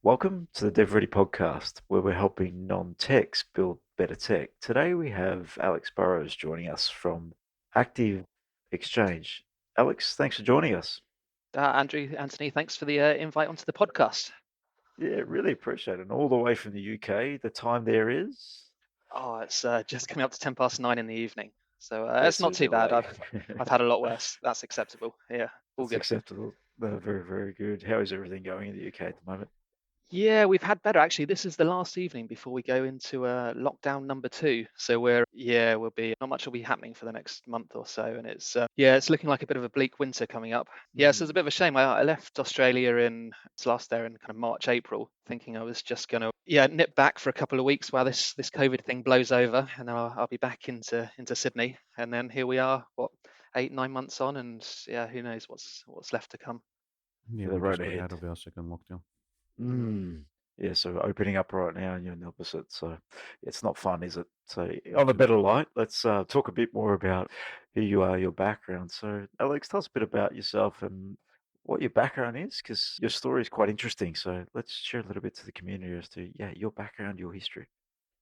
Welcome to the DevReady Podcast, where we're helping non-techs build better tech. Today we have Alex Burrows joining us from ActiveXchange. Alex, thanks for joining us. Anthony, thanks for the invite onto the podcast. Yeah, really appreciate it. And all the way from the UK, the time there is Oh, it's just coming up to 9:10 in the evening, so it's yes, not there's too bad. LA. I've had a lot worse. That's acceptable. Yeah, all That's good. acceptable. Very, very good. How is everything going in the UK at the moment? Yeah, we've had better actually. This is the last evening before we go into lockdown number two. So we'll be not much will be happening for the next month or so, and it's looking like a bit of a bleak winter coming up. Yeah, so it's a bit of a shame. I left Australia last there in kind of March, April, thinking I was just gonna nip back for a couple of weeks while this COVID thing blows over, and then I'll be back into Sydney, and then here we are, what 8, 9 months on, and yeah, who knows what's left to come. Yeah, Yeah, the we road just got ahead. out of our second lockdown. Mm. Yeah, so opening up right now and you're in the opposite. So it's not fun, is it? So Not on a too better fun. light, let's talk a bit more about who you are, your background. So Alex, tell us a bit about yourself and what your background is, because your story is quite interesting. So let's share a little bit to the community as to, yeah, your background, your history.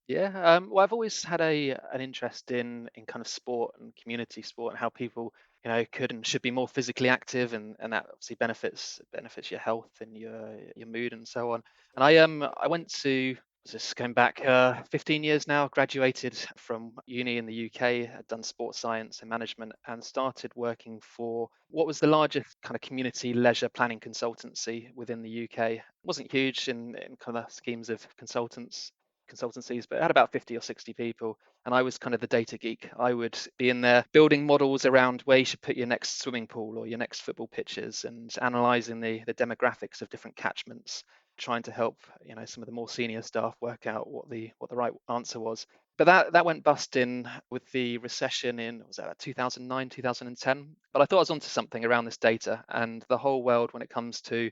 Yeah, well, I've always had an interest in kind of sport and community sport and how people, could and should be more physically active, and that obviously benefits your health and your mood and so on. And I went to just going back 15 years now, graduated from uni in the UK, had done sports science and management, and started working for what was the largest kind of community leisure planning consultancy within the UK. It wasn't huge in kind of schemes of consultancies, but it had about 50 or 60 people. And I was kind of the data geek. I would be in there building models around where you should put your next swimming pool or your next football pitches, and analyzing the demographics of different catchments, trying to help some of the more senior staff work out what the right answer was. But that went bust in with the recession in, was that 2009, 2010? But I thought I was onto something around this data and the whole world when it comes to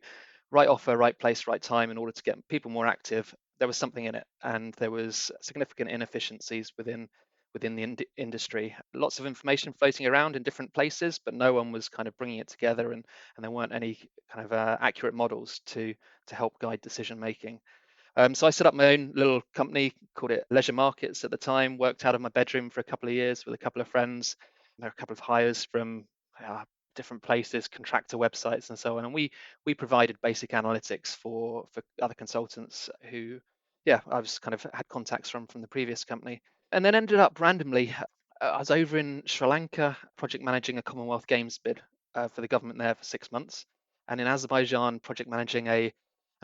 right offer, right place, right time in order to get people more active. There was something in it, and there was significant inefficiencies within the industry. Lots of information floating around in different places, but no one was kind of bringing it together, and there weren't any kind of accurate models to help guide decision making. So I set up my own little company, called it Leisure Markets at the time. Worked out of my bedroom for a couple of years with a couple of friends. There were a couple of hires from uh, different places, contractor websites, and so on. And we provided basic analytics for other consultants who, yeah, I was kind of had contacts from the previous company, and then ended up randomly. I was over in Sri Lanka, project managing a Commonwealth Games bid for the government there for 6 months, and in Azerbaijan, project managing an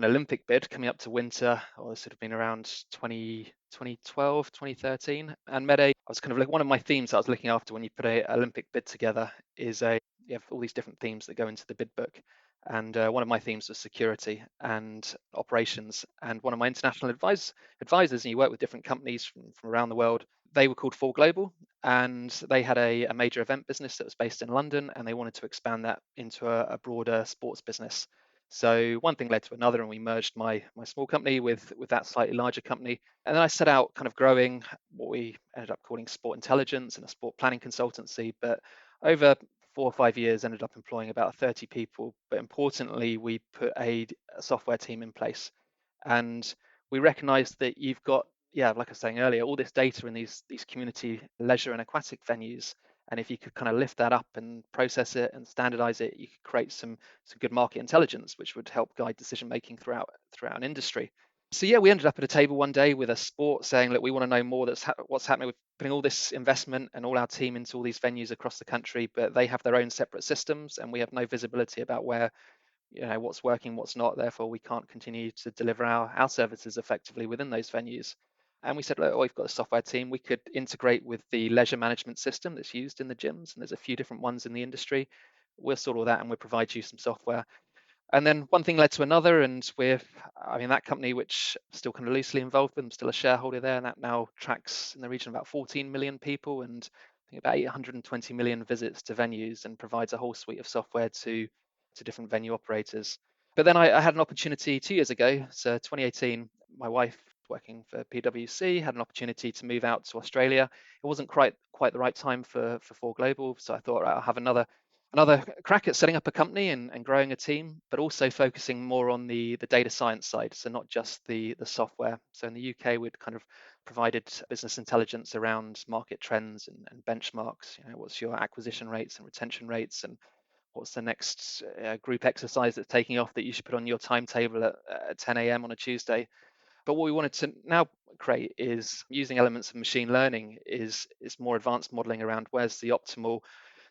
Olympic bid coming up to winter, or this would have been around 2012, 2013, and I was kind of like, one of my themes that I was looking after when you put a Olympic bid together is you have all these different themes that go into the bid book. And one of my themes was security and operations. And one of my international advisors, and you work with different companies from around the world, they were called For Global, and they had a major event business that was based in London, and they wanted to expand that into a broader sports business. So one thing led to another, and we merged my small company with that slightly larger company. And then I set out kind of growing what we ended up calling sport intelligence and a sport planning consultancy. But over 4 or 5 years, ended up employing about 30 people. But importantly, we put a software team in place, and we recognized that you've got, yeah, like I was saying earlier, all this data in these community leisure and aquatic venues. And if you could kind of lift that up and process it and standardize it, you could create some good market intelligence, which would help guide decision making throughout an industry. So yeah, we ended up at a table one day with a sport saying, look, we want to know more. What's happening with putting all this investment and all our team into all these venues across the country, but they have their own separate systems, and we have no visibility about where, what's working, what's not. Therefore, we can't continue to deliver our services effectively within those venues. And we said, look, we've got a software team. We could integrate with the leisure management system that's used in the gyms, and there's a few different ones in the industry. We'll sort all that, and we'll provide you some software. And then one thing led to another, and that company, which I'm still kind of loosely involved with, I'm still a shareholder there, and that now tracks in the region of about 14 million people, and I think about 820 million visits to venues, and provides a whole suite of software to different venue operators. But then I had an opportunity 2 years ago, so 2018, my wife working for PwC had an opportunity to move out to Australia. It wasn't quite the right time for 4 Global, so I thought, right, I'll have another crack at setting up a company and growing a team, but also focusing more on the data science side. So not just the software. So in the UK, we'd kind of provided business intelligence around market trends and benchmarks. What's your acquisition rates and retention rates, and what's the next group exercise that's taking off that you should put on your timetable at 10 a.m. on a Tuesday. But what we wanted to now create is using elements of machine learning is more advanced modeling around where's the optimal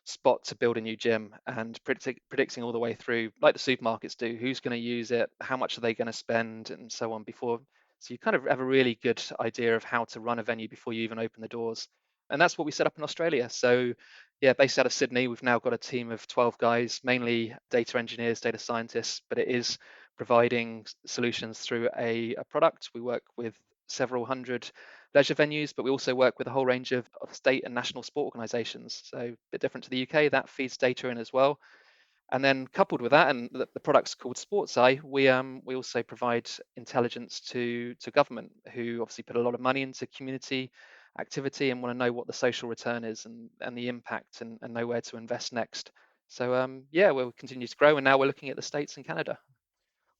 spot to build a new gym, and predicting all the way through, like the supermarkets do, who's going to use it, how much are they going to spend, and so on before. So you kind of have a really good idea of how to run a venue before you even open the doors. And that's what we set up in Australia. So yeah, based out of Sydney, we've now got a team of 12 guys, mainly data engineers, data scientists, but it is providing solutions through a product. We work with several hundred leisure venues, but we also work with a whole range of state and national sport organisations. So a bit different to the UK, that feeds data in as well. And then coupled with that, and the product's called Sports Eye, we also provide intelligence to government, who obviously put a lot of money into community activity and want to know what the social return is, and the impact, and know where to invest next. So yeah, we'll continue to grow, and now we're looking at the States and Canada.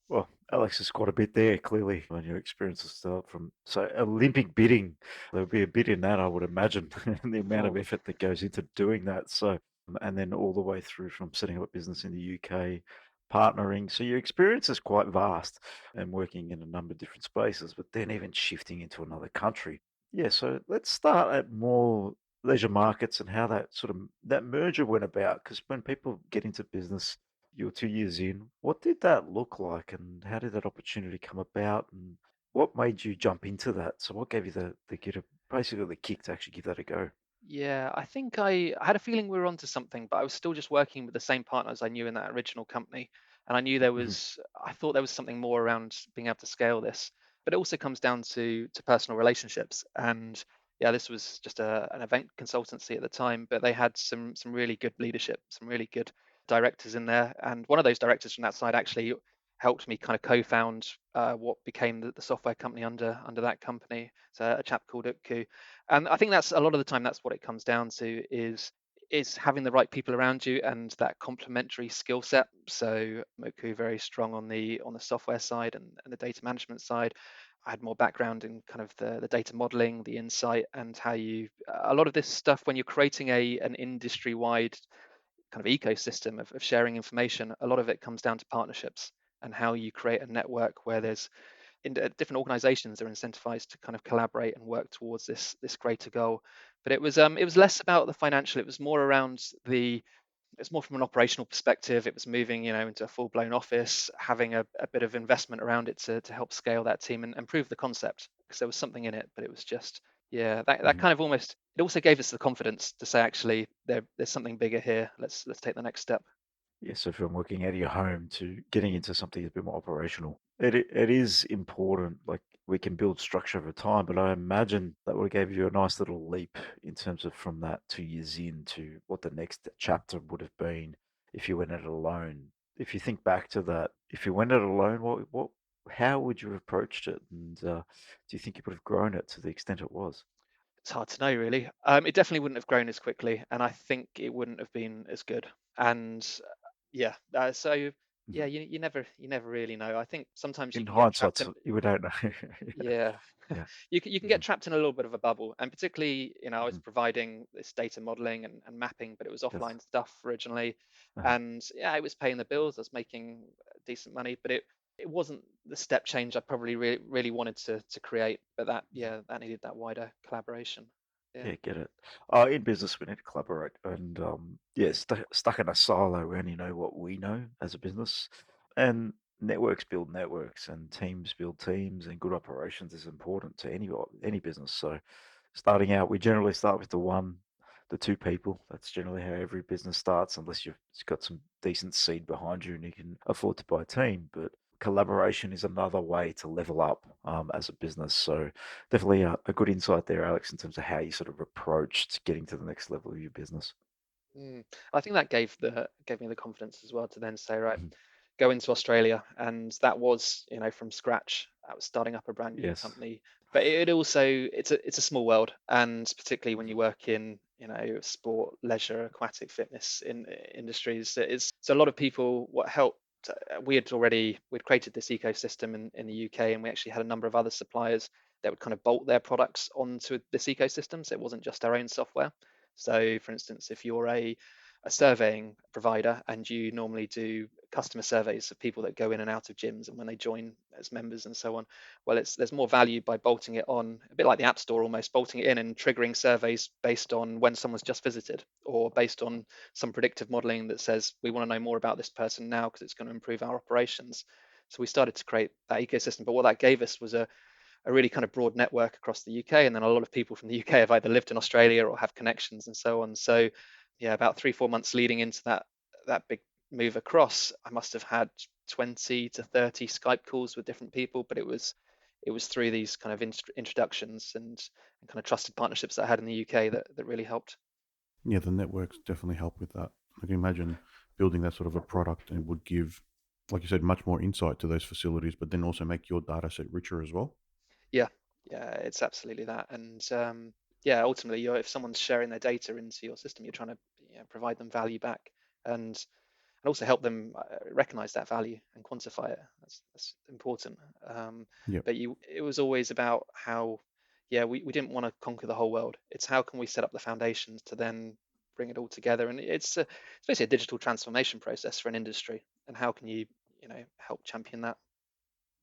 Well, Alex has got a bit there, clearly, on your experiences start from so Olympic bidding. There'll be a bit in that, I would imagine, and the amount of Oh, effort that goes into doing that. So, and then all the way through from setting up a business in the UK, partnering. So your experience is quite vast and working in a number of different spaces, but then even shifting into another country. Yeah, so let's start at more leisure markets and how that sort of that merger went about. Because when people get into business, you were 2 years in. What did that look like, and how did that opportunity come about, and what made you jump into that? So what gave you the get a basically the kick to actually give that a go? yeah, I think I had a feeling we were onto something, but I was still just working with the same partners I knew in that original company. And I knew Mhm. I thought there was something more around being able to scale this. But it also comes down to personal relationships. And yeah, this was just an event consultancy at the time, but they had some really good leadership, some really good directors in there. And one of those directors from that side actually helped me kind of co-found what became the software company under that company. So a chap called Utku, and I think that's a lot of the time that's what it comes down to is having the right people around you and that complementary skill set. So Moku very strong on the software side and the data management side. I had more background in kind of the data modeling, the insight, and how you a lot of this stuff when you're creating an industry wide kind of ecosystem of sharing information. A lot of it comes down to partnerships and how you create a network where there's different organizations are incentivized to kind of collaborate and work towards this greater goal. But it was less about the financial. It was more around it's more from an operational perspective. It was moving, into a full-blown office, having a bit of investment around it to help scale that team and prove the concept, because there was something in it. But it was just, yeah, that Mhm. kind of almost, it also gave us the confidence to say, actually, there's something bigger here. Let's take the next step. Yeah, so from working out of your home to getting into something that's a bit more operational, it is important. Like we can build structure over time, but I imagine that would have gave you a nice little leap in terms of from that 2 years in to what the next chapter would have been if you went it alone. If you think back to that, if you went it alone, how would you have approached it? And do you think you would have grown it to the extent it was? It's hard to know, really. It definitely wouldn't have grown as quickly, and I think it wouldn't have been as good. And yeah, so yeah, Mhm. you never really know. I think sometimes you In can get hindsight, trapped in. so you would don't know. Yeah, Yeah. you can Yeah. get trapped in a little bit of a bubble, and particularly, I was Mhm. providing this data modeling and mapping, but it was Yes. offline stuff originally, Uh-huh. and yeah, it was paying the bills. I was making decent money, but it wasn't the step change I probably really wanted to create. But Mhm. that needed that wider collaboration. Yeah. Yeah, get it. In business, we need to collaborate, and yeah, stuck in a silo, we only know what we know as a business, and networks build networks, and teams build teams, and good operations is important to any business. So, starting out, we generally start with the two people. That's generally how every business starts, unless you've got some decent seed behind you and you can afford to buy a team. But collaboration is another way to level up as a business. So definitely a good insight there, Alex, in terms of how you sort of approached getting to the next level of your business. Mm. I think that gave me the confidence as well to then say, right, Mhm. go into Australia, and that was, from scratch. I was starting up a brand new Yes. company, but it also it's a small world, and particularly when you work in, sport, leisure, aquatic fitness in industries, it's so a lot of people. What helped, we'd created this ecosystem in the UK, and we actually had a number of other suppliers that would kind of bolt their products onto this ecosystem, so it wasn't just our own software. So, for instance, if you're a surveying provider and you normally do customer surveys of people that go in and out of gyms and when they join as members and so on, well, there's more value by bolting it on, a bit like the App Store, almost bolting it in and triggering surveys based on when someone's just visited, or based on some predictive modeling that says we want to know more about this person now because it's going to improve our operations. So we started to create that ecosystem, but what that gave us was a really kind of broad network across the UK. And then a lot of people from the UK have either lived in Australia or have connections and so on. So yeah, about 3-4 months leading into that big move across, I must have had 20 to 30 Skype calls with different people, but it was through these kind of introductions and kind of trusted partnerships that I had in the UK that really helped. Yeah, the networks definitely help with that. I can imagine building that sort of a product and would give, like you said, much more insight to those facilities, but then also make your data set richer as well. Yeah, yeah, it's absolutely that. And yeah, ultimately, if someone's sharing their data into your system, you're trying to, provide them value back, and also help them recognize that value and quantify it. That's important. Yep. But it was always about how, yeah, we didn't want to conquer the whole world. It's how can we set up the foundations to then bring it all together. And it's basically a digital transformation process for an industry. And how can you, help champion that?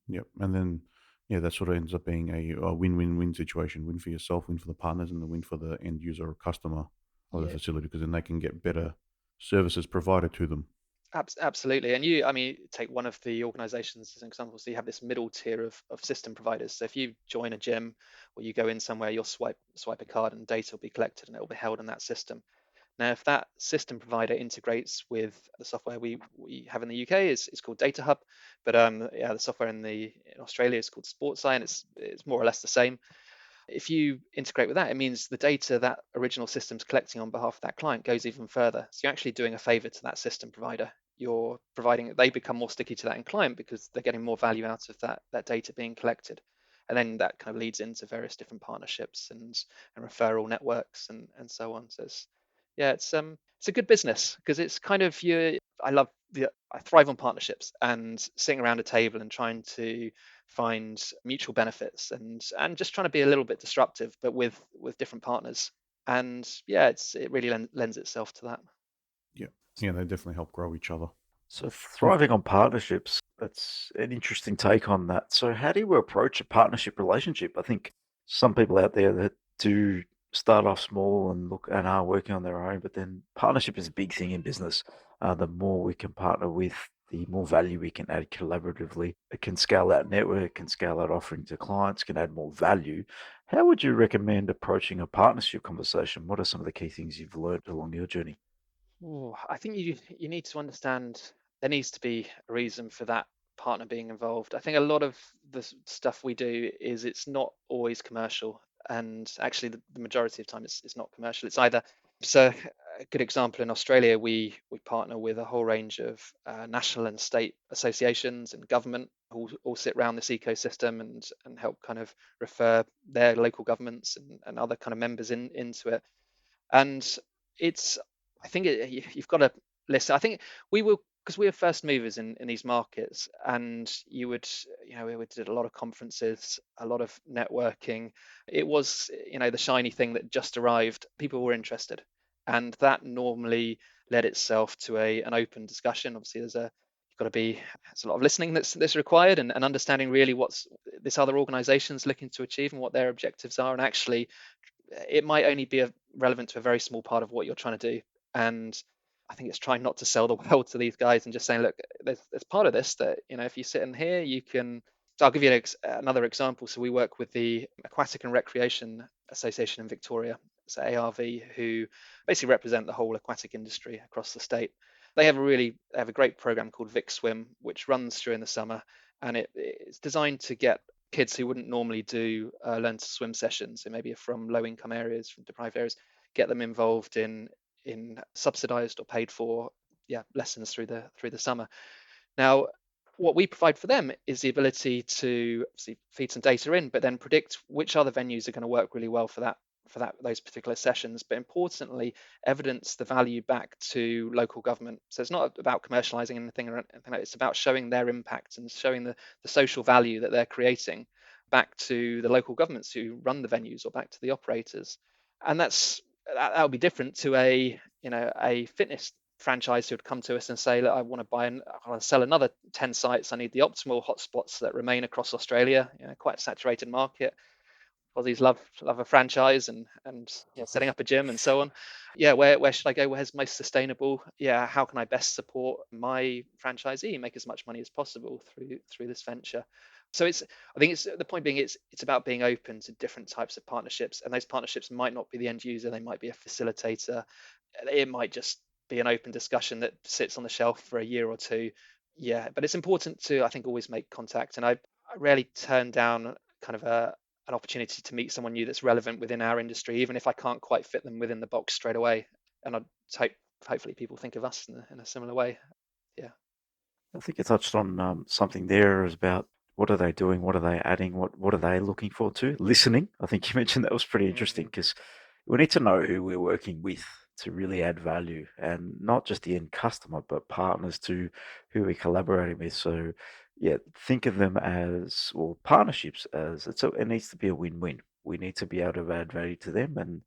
Yep. And then, yeah, that sort of ends up being a win-win-win situation: win for yourself, win for the partners, and the win for the end user or customer of the Yeah. facility, because then they can get better services provided to them. Absolutely. And I mean, take one of the organizations as an example. So you have this middle tier of system providers. So if you join a gym or you go in somewhere, you'll swipe a card and data will be collected and it will be held in that system. Now, if that system provider integrates with the software we have in the UK, it's called Data Hub, but yeah, the software in Australia is called SportsEye, and it's more or less the same. If you integrate with that, it means the data that original system's collecting on behalf of that client goes even further. So you're actually doing a favor to that system provider. You're providing they become more sticky to that end client because they're getting more value out of that data being collected. And then that kind of leads into various different partnerships and referral networks and so on. So it's a good business because it's kind of I thrive on partnerships and sitting around a table and trying to find mutual benefits and just trying to be a little bit disruptive, but with different partners. And yeah, it really lends itself to that. Yeah. Yeah, they definitely help grow each other. So Yeah. thriving on partnerships, that's an interesting take on that. So how do you approach a partnership relationship? I think some people out there that do start off small and look and are working on their own, but then partnership is a big thing in business. The more we can partner with, the more value we can add collaboratively. It can scale that network, can scale that offering to clients, can add more value. How would you recommend approaching a partnership conversation? What are some of the key things you've learned along your journey? Oh, I think you need to understand there needs to be a reason for that partner being involved. I think a lot of the stuff we do is it's not always commercial, and actually the majority of time it's not commercial. It's either so a good example in Australia we partner with a whole range of national and state associations and government who all sit around this ecosystem and help kind of refer their local governments and other kind of members into it. And it's I think you've got to listen. I think we will because we are first movers in these markets, and we did a lot of conferences, a lot of networking. It was the shiny thing that just arrived. People were interested, and that normally led itself to an open discussion. Obviously, you've got to be there's a lot of listening that's required, and understanding really what's this other organization's looking to achieve and what their objectives are, and actually it might only be relevant to a very small part of what you're trying to do. And I think it's trying not to sell the world to these guys and just saying, look, there's part of this that, if you sit in here, you can. So I'll give you another example. So we work with the Aquatic and Recreation Association in Victoria, so ARV, who basically represent the whole aquatic industry across the state. They have a great program called Vic Swim, which runs during the summer, and it's designed to get kids who wouldn't normally do learn to swim sessions, so maybe from low income areas, from deprived areas, get them involved in subsidized or paid for lessons through the summer. Now, what we provide for them is the ability to obviously feed some data in, but then predict which other venues are going to work really well for those particular sessions. But importantly, evidence the value back to local government. So it's not about commercializing anything or anything like. It's about showing their impact and showing the social value that they're creating back to the local governments who run the venues or back to the operators. And that would be different to a fitness franchise who would come to us and say, look, I want to sell another 10 sites. I need the optimal hotspots that remain across Australia, quite a saturated market. Aussies love a franchise and setting up a gym and so on. Where should I go? Where's most sustainable? How can I best support my franchisee and make as much money as possible through this venture? So I think it's the point being it's about being open to different types of partnerships, and those partnerships might not be the end user, they might be a facilitator, it might just be an open discussion that sits on the shelf for a year or two. But it's important to, I think, always make contact, and I rarely turn down kind of an opportunity to meet someone new that's relevant within our industry, even if I can't quite fit them within the box straight away. And hopefully people think of us in a similar way. I think you touched on something there is about what are they doing, what are they adding, what are they looking for too? Listening. I think you mentioned that was pretty interesting because we need to know who we're working with to really add value, and not just the end customer, but partners to who we're collaborating with. So, think of them as, or partnerships as, it needs to be a win-win. We need to be able to add value to them, and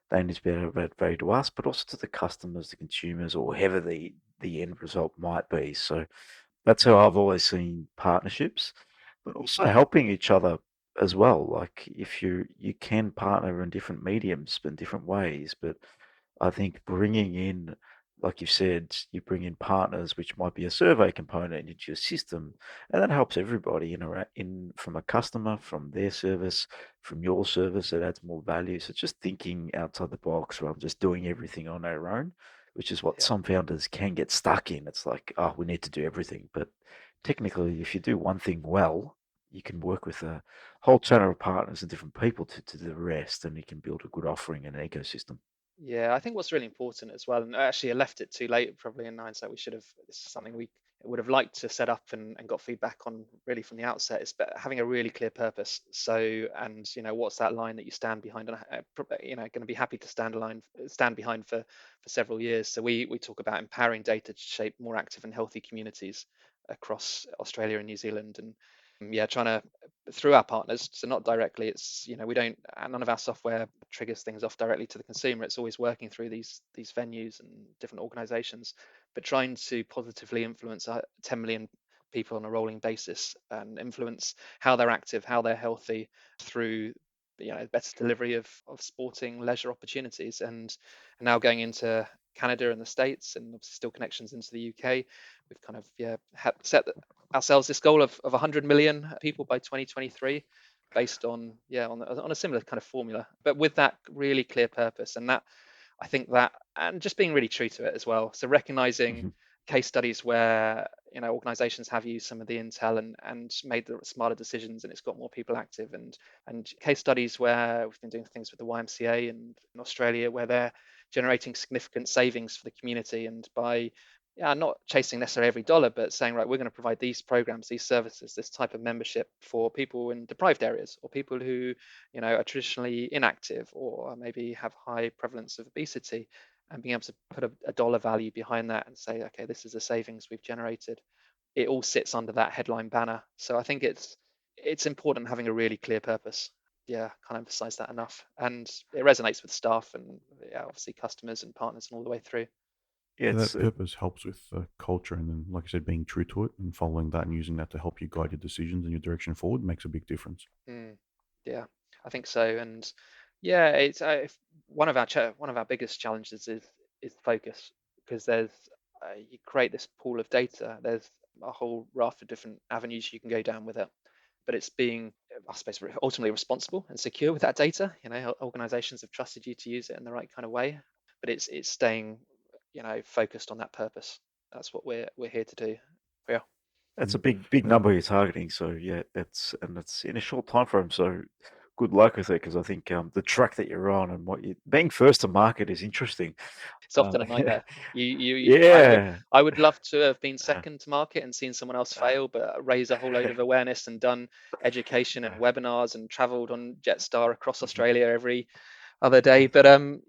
they need to be able to add value to us, but also to the customers, the consumers, or whoever the end result might be. So that's how I've always seen partnerships, but also helping each other as well. Like if you can partner in different mediums, in different ways, but I think bringing in, like you said, you bring in partners, which might be a survey component into your system, and that helps everybody interact in from a customer, from their service, from your service. It adds more value. So just thinking outside the box rather than just doing everything on our own, which is what Yeah. some founders can get stuck in. It's like, oh, we need to do everything. But technically, if you do one thing well, you can work with a whole channel of partners and different people to do the rest, and you can build a good offering and an ecosystem. I think what's really important as well, and actually I left it too late, probably in hindsight, this is something we would have liked to set up and got feedback on really from the outset, is having a really clear purpose. So, and what's that line that you stand behind, and going to be happy to stand behind for several years. So we talk about empowering data to shape more active and healthy communities across Australia and New Zealand, and trying to, through our partners, so not directly, it's we don't, none of our software triggers things off directly to the consumer. It's always working through these venues and different organizations, but trying to positively influence 10 million people on a rolling basis and influence how they're active, how they're healthy through better delivery of sporting leisure opportunities. And now going into Canada and the States, and obviously still connections into the UK, we've kind of set ourselves this goal of 100 million people by 2023, based on a similar kind of formula, but with that really clear purpose. And that, I think that, and just being really true to it as well. So recognizing case studies where organizations have used some of the intel and made the smarter decisions, and it's got more people active, and case studies where we've been doing things with the YMCA and in Australia where they're generating significant savings for the community, and by not chasing necessarily every dollar, but saying, right, we're going to provide these programs, these services, this type of membership for people in deprived areas, or people who are traditionally inactive, or maybe have high prevalence of obesity, and being able to put a dollar value behind that and say, okay, this is the savings we've generated. It all sits under that headline banner. So I think it's important having a really clear purpose. Can't emphasize that enough. And it resonates with staff and obviously customers and partners and all the way through. Yeah, Yeah, it's that purpose helps with culture, and then, like I said, being true to it and following that and using that to help you guide your decisions and your direction forward makes a big difference. Yeah, I think so. And it's one of our biggest challenges is focus, because there's you create this pool of data. There's a whole raft of different avenues you can go down with it, but it's being, I suppose, ultimately responsible and secure with that data. Organizations have trusted you to use it in the right kind of way, but it's staying focused on that purpose. That's what we're here to do. Yeah. That's a big Yeah. number you're targeting. So it's in a short time frame. So good luck with it, because I think the track that you're on and what you being first to market is interesting. It's often a nightmare. Yeah. I would love to have been second to market and seen someone else fail, but raised a whole load of awareness and done education and webinars and travelled on Jetstar across Mhm. Australia every other day. But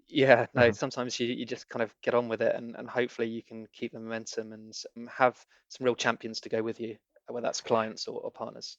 yeah, no, Uh-huh. sometimes you just kind of get on with it, and hopefully you can keep the momentum and have some real champions to go with you, whether that's clients or partners.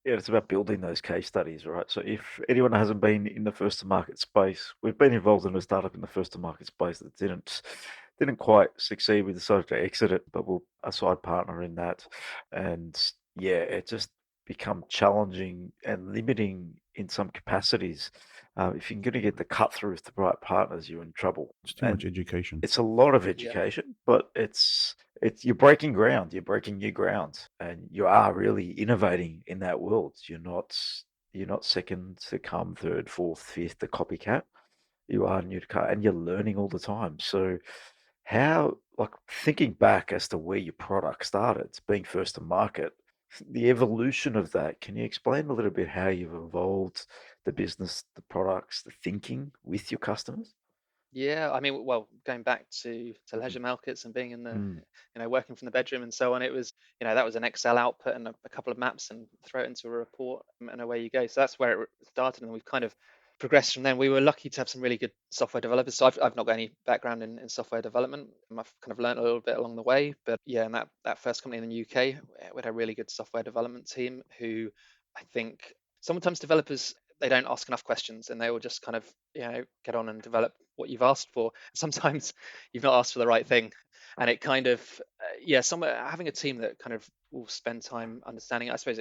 Yeah, it's about building those case studies, right? So if anyone hasn't been in the first to market space, we've been involved in a startup in the first to market space that didn't quite succeed. We decided to exit it, but we're a side partner in that. And yeah, it just become challenging and limiting in some capacities. If you're going to get the cut through with the right partners, you're in trouble. It's too much And education. it's a lot of Yeah. education, but it's you're breaking ground, you're breaking new ground, and you are really innovating in that world. You're not second to come, third, fourth, fifth, the copycat. You are new to car, and you're learning all the time. So how, like thinking back as to where your product started, being first to market, the evolution of that, can you explain a little bit how you've evolved the business, the products, the thinking with your customers? Yeah, I mean, well, going back to Mhm. leisure markets and being in the, Mm. working from the bedroom and so on, it was, that was an Excel output and a couple of maps and throw it into a report and away you go. So that's where it started, and we've kind of progressed from then. We were lucky to have some really good software developers. So I've not got any background in software development. I've kind of learned a little bit along the way, but yeah, in that first company in the UK, we had a really good software development team who I think sometimes developers they don't ask enough questions and they will just kind of get on and develop what you've asked for. Sometimes you've not asked for the right thing, and it kind of yeah, some having a team that kind of will spend time understanding it, I suppose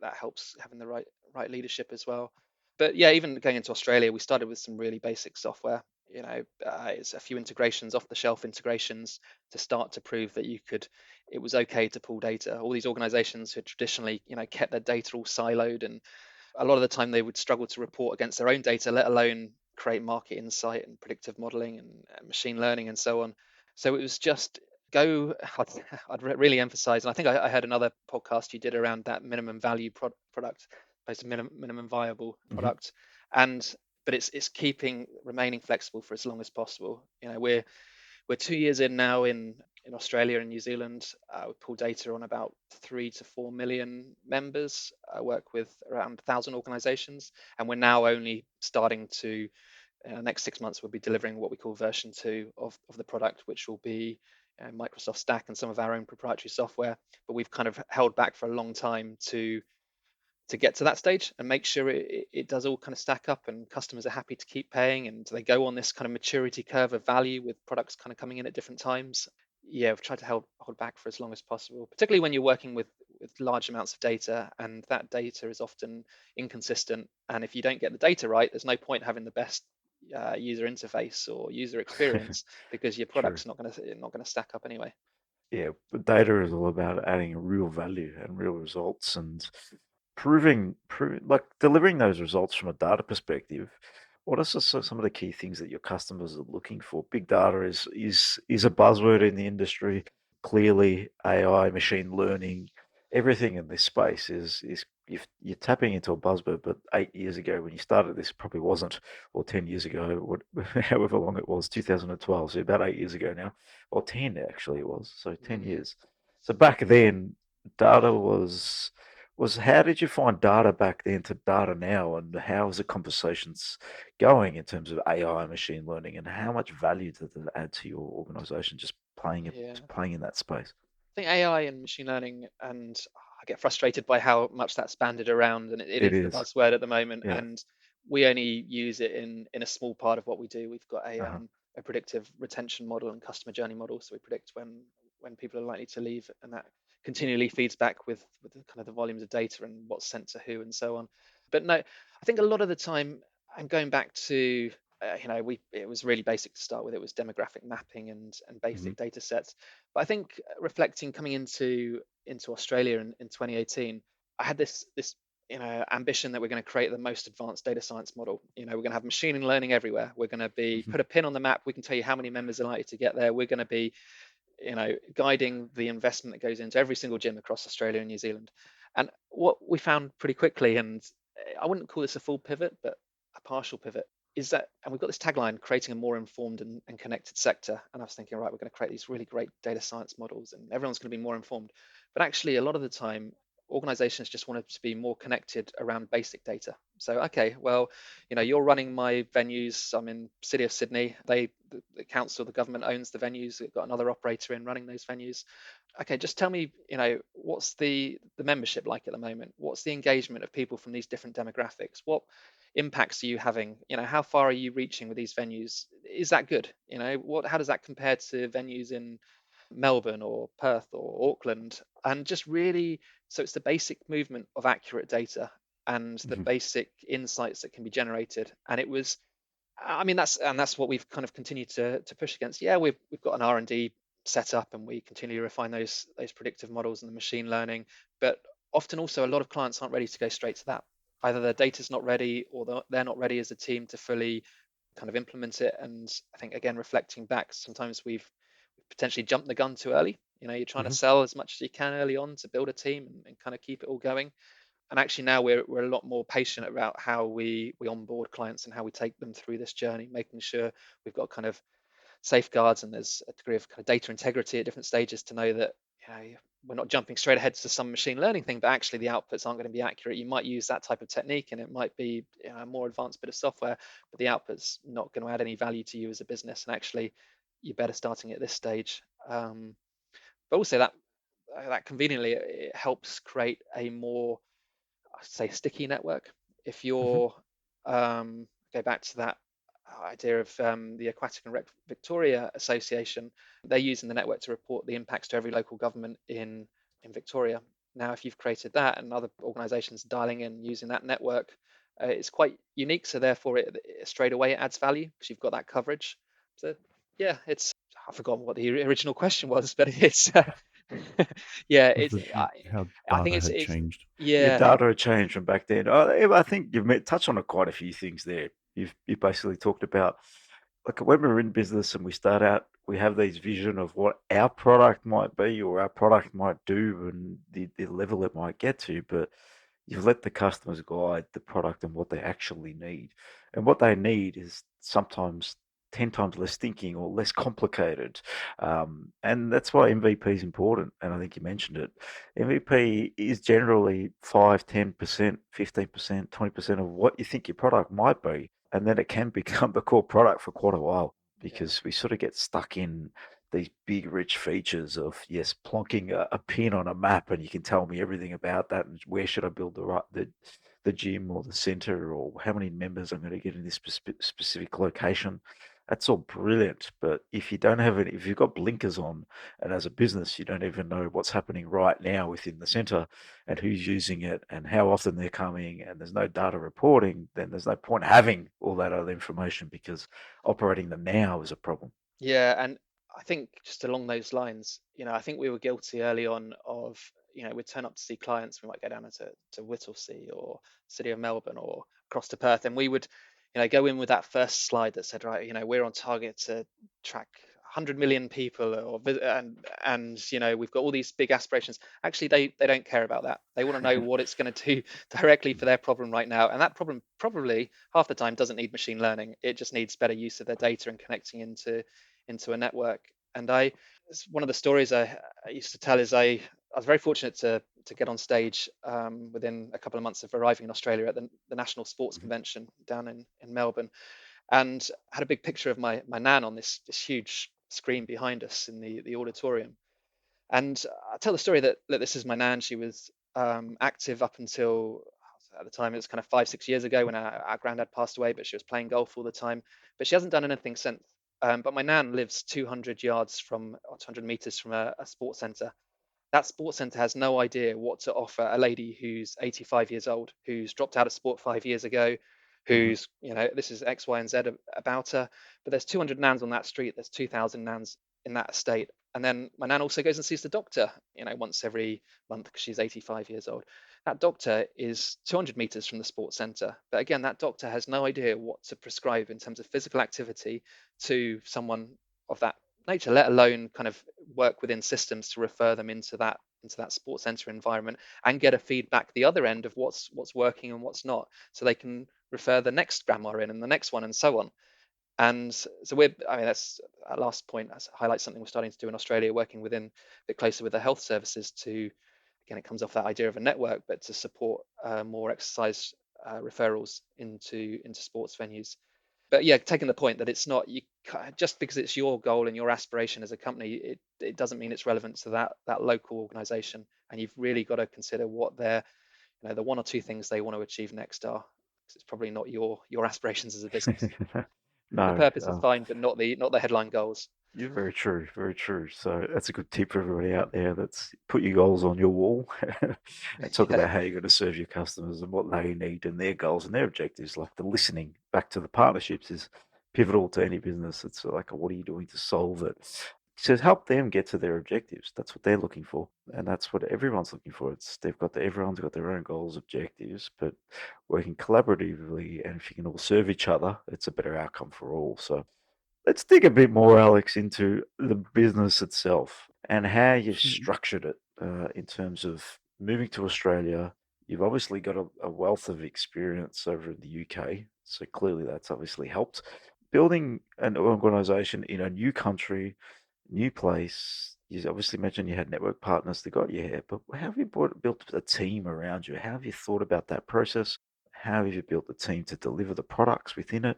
that helps having the right leadership as well. But yeah, even going into Australia, we started with some really basic software. It's a few integrations, off the shelf integrations, to start to prove that it was okay to pull data. All these organizations who had traditionally kept their data all siloed, and a lot of the time they would struggle to report against their own data, let alone create market insight and predictive modeling and machine learning and so on. So it was just go. Really emphasize, and I think I heard another podcast you did around that minimum value product, opposed to minimum viable Mhm. product, and but it's keeping remaining flexible for as long as possible. We're 2 years in now in Australia and New Zealand. We pull data on about 3 to 4 million members. I work with around 1,000 organizations, and we're now only starting to, next 6 months, we'll be delivering what we call version 2 of the product, which will be Microsoft Stack and some of our own proprietary software. But we've kind of held back for a long time to get to that stage and make sure it does all kind of stack up and customers are happy to keep paying and they go on this kind of maturity curve of value with products kind of coming in at different times. Yeah, we've tried to hold back for as long as possible, particularly when you're working with large amounts of data, and that data is often inconsistent. And if you don't get the data right, there's no point having the best user interface or user experience, because your True. product's not going to stack up anyway. Yeah, but data is all about adding real value and real results and proving like delivering those results from a data perspective. What are some of the key things that your customers are looking for? Big data is a buzzword in the industry. Clearly, AI, machine learning, everything in this space is you're tapping into a buzzword. But 8 years ago, when you started this, probably wasn't, or 10 years ago, however long it was, 2012, so about 8 years ago now, or 10 actually it was, so 10 Mm. years. So back then, data was how did you find data back then to data now, and how is the conversations going in terms of AI and machine learning, and how much value does it add to your organization just Yeah. playing in that space? I think AI and machine learning, and I get frustrated by how much that's banded around, and it It is the is, buzzword at the moment. yeah. And we only use it in a small part of what we do. We've got Uh-huh. a predictive retention model and customer journey model, so we predict when people are likely to leave, and that continually feeds back with the kind of the volumes of data and what's sent to who and so on. But no, I think a lot of the time, I'm going back to we it was really basic to start with. It was demographic mapping and Hmm. basic data sets. But I think reflecting coming into Australia in 2018, I had this ambition that we're going to create the most advanced data science model. We're going to have machine learning everywhere. We're going to be Hmm. put a pin on the map. We can tell you how many members are likely to get there. We're going to be guiding the investment that goes into every single gym across Australia and New Zealand. And what we found pretty quickly, and I wouldn't call this a full pivot, but a partial pivot, is that, and we've got this tagline, creating a more informed and connected sector. And I was thinking, right, we're going to create these really great data science models and everyone's going to be more informed. But actually, a lot of the time, organizations just want to be more connected around basic data. So, okay, well, you're running my venues. I'm in City of Sydney. The council, the government owns the venues. We've got another operator in running those venues. Okay, just tell me, what's the membership like at the moment? What's the engagement of people from these different demographics? What impacts are you having? How far are you reaching with these venues? Is that good? How does that compare to venues in Melbourne or Perth or Auckland? And just really, so it's the basic movement of accurate data and the Mhm. basic insights that can be generated. And it was, I mean, that's what we've kind of continued to push against. Yeah, we've got an R&D set up, and we continue to refine those predictive models and the machine learning. But often also, a lot of clients aren't ready to go straight to that. Either their data's not ready, or they're not ready as a team to fully kind of implement it. And I think, again, reflecting back, sometimes we've potentially jumped the gun too early. You're trying to Mhm. sell as much as you can early on to build a team and kind of keep it all going. And actually now we're a lot more patient about how we onboard clients and how we take them through this journey, making sure we've got kind of safeguards and there's a degree of kind of data integrity at different stages to know that we're not jumping straight ahead to some machine learning thing, but actually the outputs aren't going to be accurate. You might use that type of technique and it might be a more advanced bit of software, but the output's not going to add any value to you as a business, and actually you're better starting at this stage. But also that conveniently it helps create a more, I'd say, sticky network. If Mhm. you're go back to that idea of the Aquatic and Rec Victoria Association, they're using the network to report the impacts to every local government in Victoria. Now, if you've created that and other organisations dialing in using that network, it's quite unique. So therefore, it straight away it adds value because you've got that coverage. So yeah, I've forgotten what the original question was, but it's yeah, Was the how I think data had it's changed? Yeah, yeah. data changed from back then. I think you've touched on quite a few things there. You basically talked about, like, when we're in business and we start out, we have these vision of what our product might be or our product might do and the level it might get to, but you've let the customers guide the product and what they actually need. And what they need is sometimes 10 times less thinking or less complicated. And that's why MVP is important. And I think you mentioned it. MVP is generally 5, 10%, 15%, 20% of what you think your product might be. And then it can become the core product for quite a while Yeah. because we sort of get stuck in these big, rich features of, yes, plonking a pin on a map and you can tell me everything about that and where should I build the gym or the center or how many members I'm going to get in this specific location. That's all brilliant, but if you don't have it, if you've got blinkers on, and as a business, you don't even know what's happening right now within the center and who's using it and how often they're coming, and there's no data reporting, then there's no point having all that other information because operating them now is a problem. Yeah, and I think just along those lines, I think we were guilty early on of, we'd turn up to see clients. We might go down to Whittlesea or City of Melbourne or across to Perth, and we would, go in with that first slide that said, right, we're on target to track 100 million people, and we've got all these big aspirations. Actually, they don't care about that. They want to know what it's going to do directly for their problem right now, and that problem probably half the time doesn't need machine learning. It just needs better use of their data and connecting into a network. And it's one of the stories I used to tell is I was very fortunate to get on stage within a couple of months of arriving in Australia at the National Sports Mhm. Convention down in Melbourne, and had a big picture of my nan on this huge screen behind us in the auditorium. And I tell the story that this is my nan. She was active up until, at the time, it was kind of 5-6 years ago when our granddad passed away, but she was playing golf all the time. But she hasn't done anything since. But my nan lives 200 yards from, or 200 meters from a sports centre. That sports centre has no idea what to offer a lady who's 85 years old, who's dropped out of sport 5 years ago, Mhm. who's, this is X, Y, and Z about her. But there's 200 nans on that street. There's 2,000 nans in that estate. And then my nan also goes and sees the doctor, once every month because she's 85 years old. That doctor is 200 meters from the sports centre. But again, that doctor has no idea what to prescribe in terms of physical activity to someone of that nature, let alone kind of work within systems to refer them into that into that sports center environment and get a feedback the other end of what's working and what's not, so they can refer the next grandma in and the next one and so on. And so that's our last point. That highlights something we're starting to do in Australia, working within a bit closer with the health services to, again, it comes off that idea of a network, but to support more exercise referrals into sports venues. But yeah, taking the point that it's not, you just because it's your goal and your aspiration as a company, it doesn't mean it's relevant to that local organization. And you've really got to consider what their, the one or two things they want to achieve next are, because it's probably not your aspirations as a business. The No, purpose is fine, but not the headline goals. you're very true, very true. So that's a good tip for everybody out there. That's put your goals on your wall and talk Yeah, about how you're going to serve your customers and what they need and their goals and their objectives. Like the listening back to the partnerships is pivotal to any business. It's like, what are you doing to solve it? To help them get to their objectives. That's what they're looking for. And that's what everyone's looking for. Everyone's got their own goals, objectives, but working collaboratively. And if you can all serve each other, it's a better outcome for all. So let's dig a bit more, Alex, into the business itself and how you've Absolutely. structured it in terms of moving to Australia. You've obviously got a wealth of experience over in the UK, so clearly that's obviously helped. Building an organization in a new country, new place. You obviously mentioned you had network partners that got you here, but how have you built a team around you? How have you thought about that process? How have you built the team to deliver the products within it?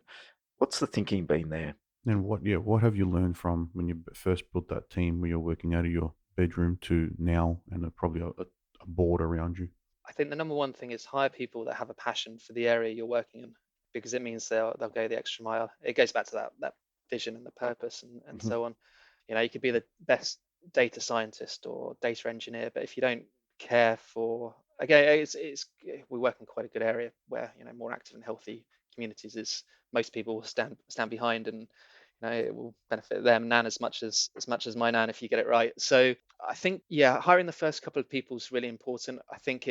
What's the thinking been there? And what have you learned from when you first built that team where you're working out of your bedroom to now, and probably a board around you? I think the number one thing is hire people that have a passion for the area you're working in, because it means they'll go the extra mile. It goes back to that vision and the purpose and Mhm. so on. You could be the best data scientist or data engineer, but if you don't care for, again, we work in quite a good area where more active and healthy communities is most people will stand behind, and it will benefit them nan as much as my nan if you get it right. So I think, yeah, hiring the first couple of people is really important. I think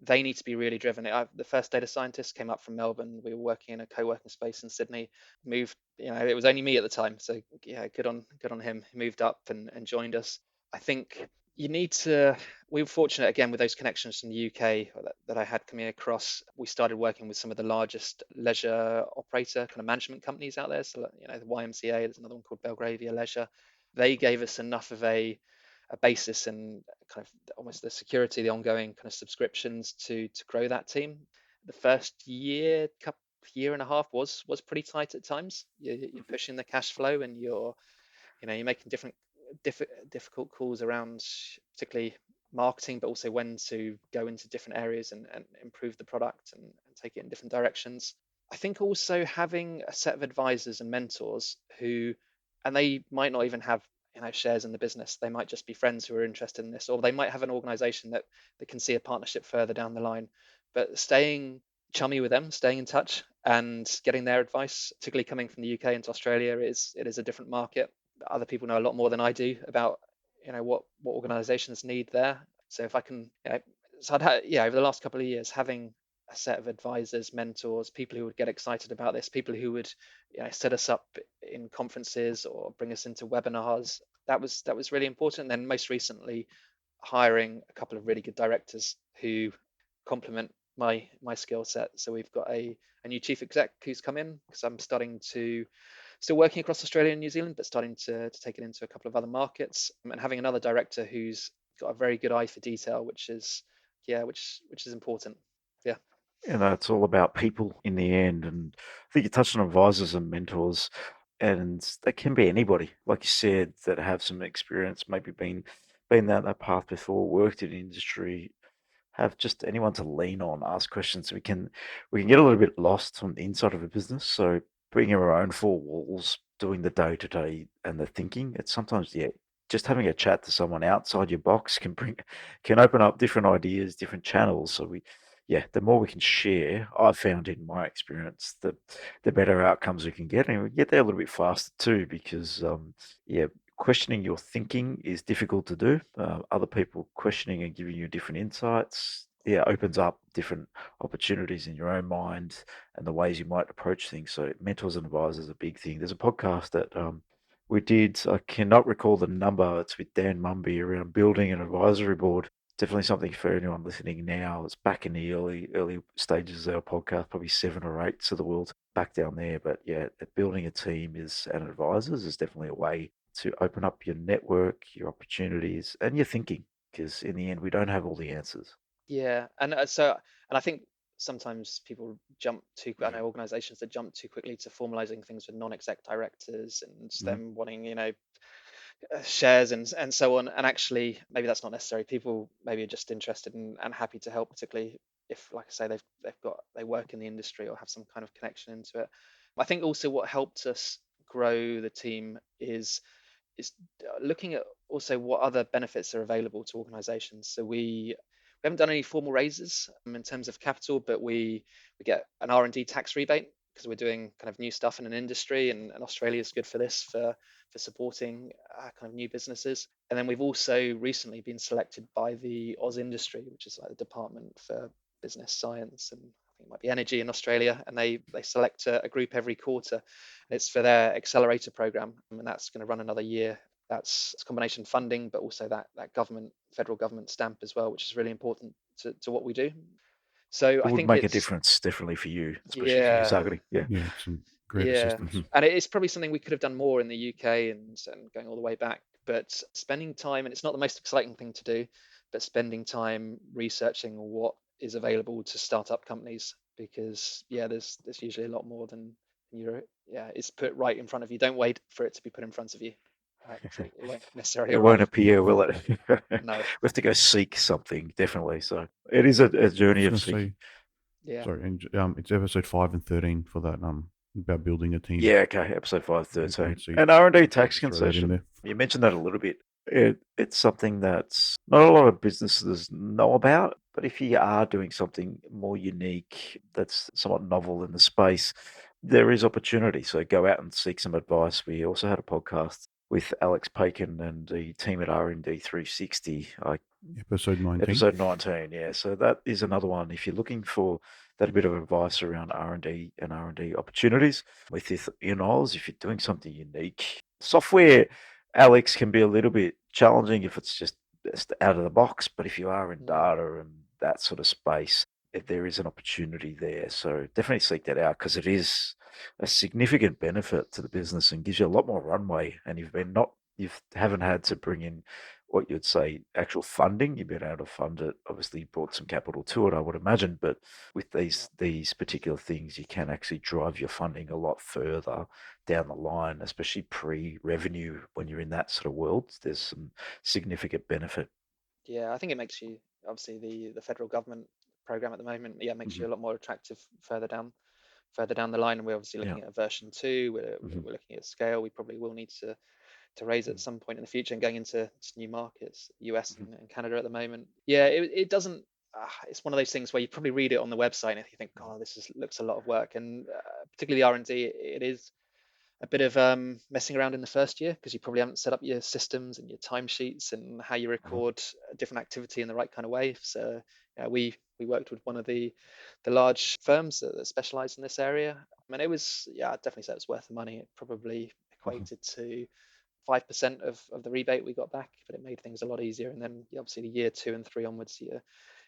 they need to be really driven. The first data scientist came up from Melbourne. We were working in a co-working space in Sydney. Moved, it was only me at the time, so yeah, good on him. He moved up and joined us. I think you need to. We were fortunate again with those connections from the UK that I had coming across. We started working with some of the largest leisure operator kind of management companies out there. So the YMCA. There's another one called Belgravia Leisure. They gave us enough of a basis and kind of almost the security, the ongoing kind of subscriptions to grow that team. The first year and a half was pretty tight at times. You're pushing the cash flow, and you're making difficult calls around particularly marketing, but also when to go into different areas and improve the product and take it in different directions. I think also having a set of advisors and mentors and they might not even have shares in the business. They might just be friends who are interested in this, or they might have an organization that can see a partnership further down the line. But staying chummy with them, staying in touch and getting their advice, particularly coming from the UK into Australia, it is a different market. Other people know a lot more than I do about what organizations need there. So if I can, so over the last couple of years, having a set of advisors, mentors, people who would get excited about this, people who would set us up in conferences or bring us into webinars. That was really important. And then most recently, hiring a couple of really good directors who complement my skill set. So we've got a new chief exec who's come in, because I'm still working across Australia and New Zealand, but starting to take it into a couple of other markets, and having another director who's got a very good eye for detail, which is important. Yeah. It's all about people in the end. And I think you touched on advisors and mentors, and they can be anybody, like you said, that have some experience, maybe been down that path before, worked in industry, have just anyone to lean on, ask questions. We can get a little bit lost on the inside of a business. So being in our own four walls, doing the day to day and the thinking, it's sometimes just having a chat to someone outside your box can open up different ideas, different channels. So the more we can share, I've found in my experience, the better outcomes we can get, and we get there a little bit faster too, because questioning your thinking is difficult to do. Other people questioning and giving you different insights, opens up different opportunities in your own mind and the ways you might approach things. So mentors and advisors are a big thing. There's a podcast that We did. I cannot recall the number. It's with Dan Mumby around building an advisory board. Definitely something for anyone listening now. It's back in the early stages of our podcast, probably 7 or 8 of the world back down there. But yeah, building a team and advisors is definitely a way to open up your network, your opportunities, and your thinking. Because in the end, we don't have all the answers. Yeah, and I think sometimes people jump too. I know organisations that jump too quickly to formalising things with non-exec directors and them wanting, shares and so on. And actually, maybe that's not necessary. People maybe are just interested and happy to help, particularly if, like I say, they work in the industry or have some kind of connection into it. I think also what helped us grow the team is looking at also what other benefits are available to organizations. So we haven't done any formal raises in terms of capital, but we get an R&D tax rebate because we're doing kind of new stuff in an industry, and Australia is good for this, for supporting kind of new businesses. And then we've also recently been selected by the Oz Industry, which is like the Department for Business Science and I think it might be Energy in Australia, and they select a group every quarter. It's for their accelerator program, and that's going to run another year. That's a combination funding, but also that federal government stamp as well, which is really important to what we do. So It I would think make a it's, difference definitely for you, especially for your yeah, targeting. Yeah. Yeah, some great yeah, assistance. and it's probably something we could have done more in the UK and going all the way back. But spending time, and it's not the most exciting thing to do, but spending time researching what is available to startup companies, because there's usually a lot more than it's put right in front of you. Don't wait for it to be put in front of you. It won't necessarily It won't arrive. appear, will it? No. We have to go seek something, definitely. So it is a I journey was of going to seeking. say, Yeah. sorry, and it's episode 5 and 13 for that about building a team. Yeah, okay, episode You 513. can see, And R&D I'll tax just throw that in concession. there. You mentioned that a little bit. It's something that's not a lot of businesses know about, but if you are doing something more unique that's somewhat novel in the space, there is opportunity. So go out and seek some advice. We also had a podcast with Alex Pakin and the team at R&D 360. Episode 19. Episode 19, yeah. So that is another one. If you're looking for that bit of advice around R&D and R&D opportunities with this in Oz, if you're doing something unique, software, Alex, can be a little bit challenging if it's just out of the box. But if you are in data and that sort of space, there is an opportunity there. So definitely seek that out because it is a significant benefit to the business and gives you a lot more runway. And you haven't had to bring in what you'd say actual funding. You've been able to fund it. Obviously, you brought some capital to it, I would imagine. But with these particular things, you can actually drive your funding a lot further down the line, especially pre-revenue. When you're in that sort of world, there's some significant benefit. Yeah, I think it makes you, obviously the federal government program at the moment, makes you a lot more attractive further down the line. And we're obviously Yeah. looking at version 2. We're looking at scale. We probably will need to raise at some point in the future and going into new markets, US and Canada at the moment. Yeah, it doesn't. It's one of those things where you probably read it on the website and you think, oh, looks a lot of work. And particularly R&D, it is a bit of messing around in the first year because you probably haven't set up your systems and your timesheets and how you record a different activity in the right kind of way. So we worked with one of the large firms that specialize in this area. I mean, it was, I'd definitely say it was worth the money. It probably equated to 5% of the rebate we got back, but it made things a lot easier. And then obviously the year 2 and 3 onwards,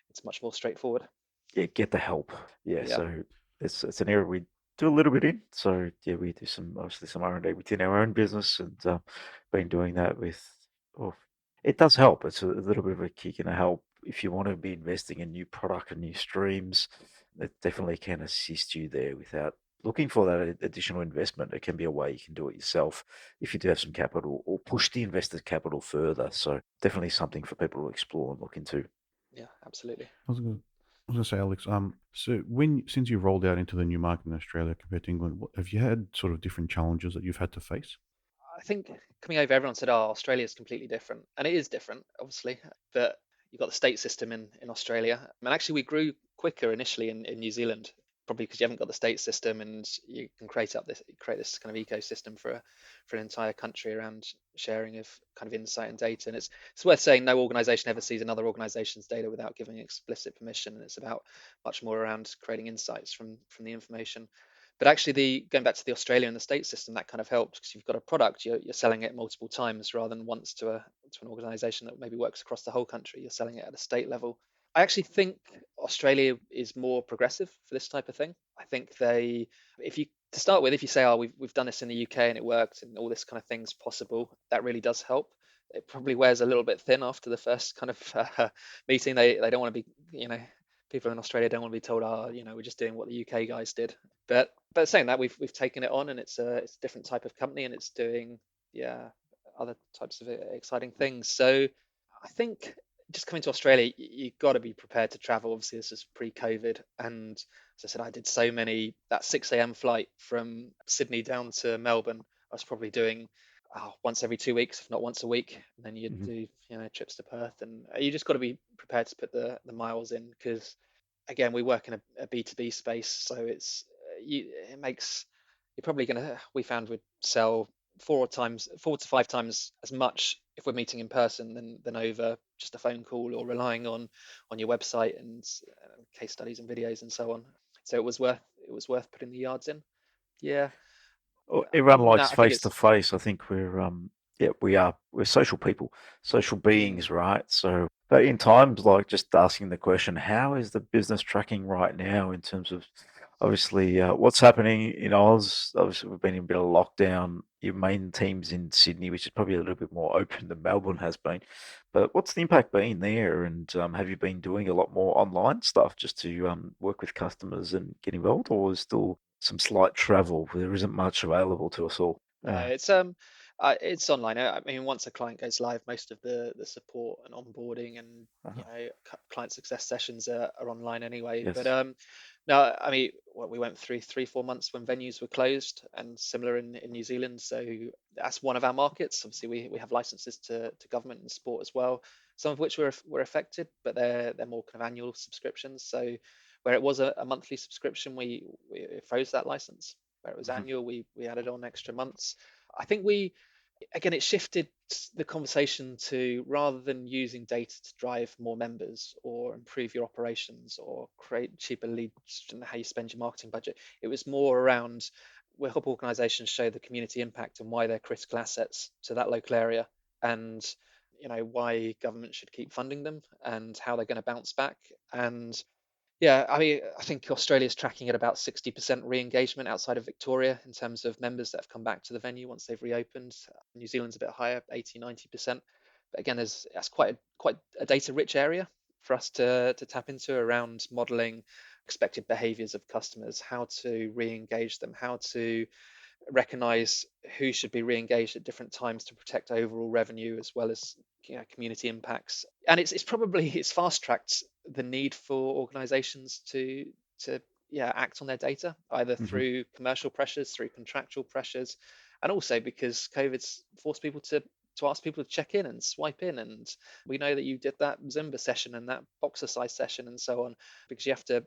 it's much more straightforward. Yeah, get the help. Yeah, Yeah. so it's an area we do a little bit in. So yeah, we do obviously some R&D within our own business, and been doing that with. Oh, it does help. It's a little bit of a kick and a help if you want to be investing in new product and new streams. It definitely can assist you there without looking for that additional investment. It can be a way you can do it yourself if you do have some capital or push the investor's capital further. So definitely something for people to explore and look into. Yeah, absolutely. I was going to say, Alex, so since you rolled out into the new market in Australia compared to England, have you had sort of different challenges that you've had to face? I think coming over, everyone said, "Oh, Australia is completely different," and it is different, obviously. But you've got the state system in Australia, and actually we grew quicker initially in New Zealand, probably because you haven't got the state system, and you can create this kind of ecosystem for an entire country around sharing of kind of insight and data. And it's worth saying, no organization ever sees another organization's data without giving explicit permission, and it's about much more around creating insights from the information. But actually, going back to the Australia and the state system, that kind of helps because you've got a product, you're selling it multiple times rather than once to an organization that maybe works across the whole country. You're selling it at a state level. I actually think Australia is more progressive for this type of thing. I think if you to start with, if you say, oh, we've done this in the UK and it worked and all this kind of thing's possible, that really does help. It probably wears a little bit thin after the first kind of meeting. They don't want to be, people in Australia don't want to be told, oh, we're just doing what the UK guys did. But saying that, we've taken it on, and it's a different type of company, and it's doing other types of exciting things. So I think just coming to Australia, you've got to be prepared to travel. Obviously, this is pre-COVID, and as I said, I did so many. That 6 a.m. flight from Sydney down to Melbourne, I was probably doing once every 2 weeks, if not once a week. And then you'd do trips to Perth, and you just got to be prepared to put the miles in, because again, we work in a B2B space, so it makes you're probably gonna we found we'd sell 4 to 5 times as much if we're meeting in person than over just a phone call or relying on your website and case studies and videos and so on. So it was worth putting the yards in. Yeah. Everyone Other than likes that, I think face to it's face. I think we're social people, social beings, right? So, but in times like just asking the question, how is the business tracking right now in terms of obviously what's happening in Oz? Obviously, we've been in a bit of lockdown. Your main team's in Sydney, which is probably a little bit more open than Melbourne has been. But what's the impact been there? And have you been doing a lot more online stuff just to work with customers and get involved, or is still some slight travel? There isn't much available to us all. No, it's online. I mean, once a client goes live, most of the support and onboarding and Uh-huh. client success sessions are online anyway. But Yes. no, I mean, we went through 3-4 months when venues were closed, and similar in New Zealand. So that's one of our markets. Obviously, we have licenses to government and sport as well, some of which were affected, but they're more kind of annual subscriptions. So where it was a monthly subscription, we froze that license. Where it was Mhm. annual, we added on extra months. I think again, it shifted the conversation to, rather than using data to drive more members or improve your operations or create cheaper leads and how you spend your marketing budget, it was more around, we help organizations show the community impact and why they're critical assets to that local area, and why government should keep funding them and how they're going to bounce back. And yeah, I mean, I think Australia's tracking at about 60% re-engagement outside of Victoria in terms of members that have come back to the venue once they've reopened. New Zealand's a bit higher, 80-90%. But again, that's quite a data-rich area for us to tap into around modeling expected behaviors of customers, how to re-engage them, how to recognize who should be re-engaged at different times to protect overall revenue as well as community impacts. And it's fast tracked the need for organizations to act on their data, either Mhm. through commercial pressures, through contractual pressures, and also because COVID's forced people to ask people to check in and swipe in. And we know that you did that Zumba session and that boxer size session and so on, because you have to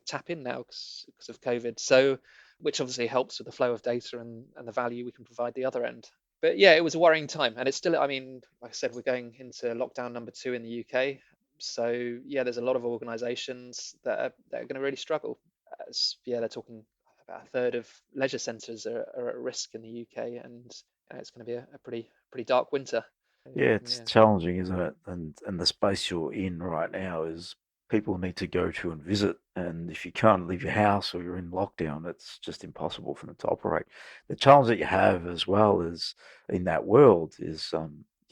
tap in now because of COVID. So, which obviously helps with the flow of data and the value we can provide the other end. But yeah, it was a worrying time, and it's still. I mean, like I said, we're going into lockdown number 2 in the UK. So yeah, there's a lot of organisations that are going to really struggle. They're talking about a third of leisure centres are at risk in the UK, and it's going to be a pretty dark winter. Yeah, it's Yeah. challenging, isn't it? And the space you're in right now is people need to go to and visit. And if you can't leave your house or you're in lockdown, it's just impossible for them to operate. The challenge that you have as well is in that world is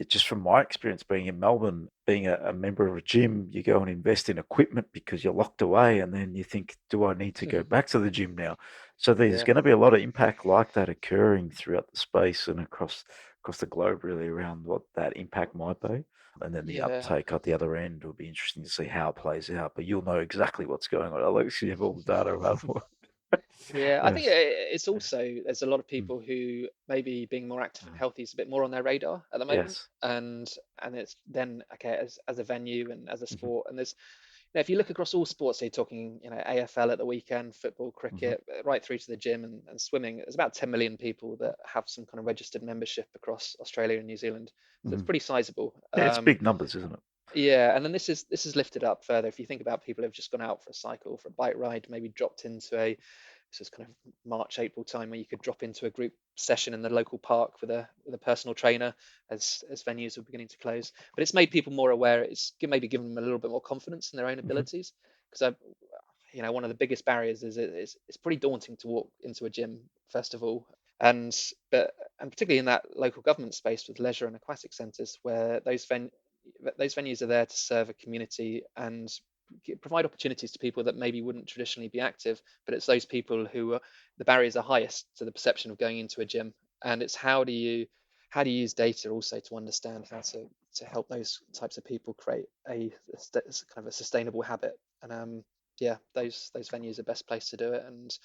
just from my experience being in Melbourne, being a member of a gym, you go and invest in equipment because you're locked away, and then you think, do I need to go back to the gym now? So there's Yeah. going to be a lot of impact like that occurring throughout the space and across the globe really around what that impact might be. And then the Yeah. uptake at the other end will be interesting to see how it plays out. But you'll know exactly what's going on, Alex. You have all the data available. Yeah, I think Yes. it's also, there's a lot of Mm. people who maybe being more active and Mm. healthy is a bit more on their radar at the moment, Yes. and it's then okay as a venue and as a Hmm. sport, and there's if you look across all sports, so you're talking AFL at the weekend, football, Hmm. cricket, right through to the gym and swimming. There's about 10 million people that have some kind of registered membership across Australia and New Zealand, so it's Hmm. pretty sizable. Yeah, it's big numbers, isn't it? Yeah, and then this is lifted up further. If you think about people who've just gone out for a cycle, for a bike ride, maybe dropped into a So it's kind of March, April time where you could drop into a group session in the local park with a personal trainer as venues are beginning to close. But it's made people more aware. It's maybe given them a little bit more confidence in their own Hmm. abilities. Because one of the biggest barriers is it's pretty daunting to walk into a gym first of all, and particularly in that local government space with leisure and aquatic centres where those venues are there to serve a community and provide opportunities to people that maybe wouldn't traditionally be active, but it's those people who are the barriers are highest to the perception of going into a gym. And it's how do you use data also to understand how to help those types of people create kind of a sustainable habit. And yeah, those venues are best placed to do it, and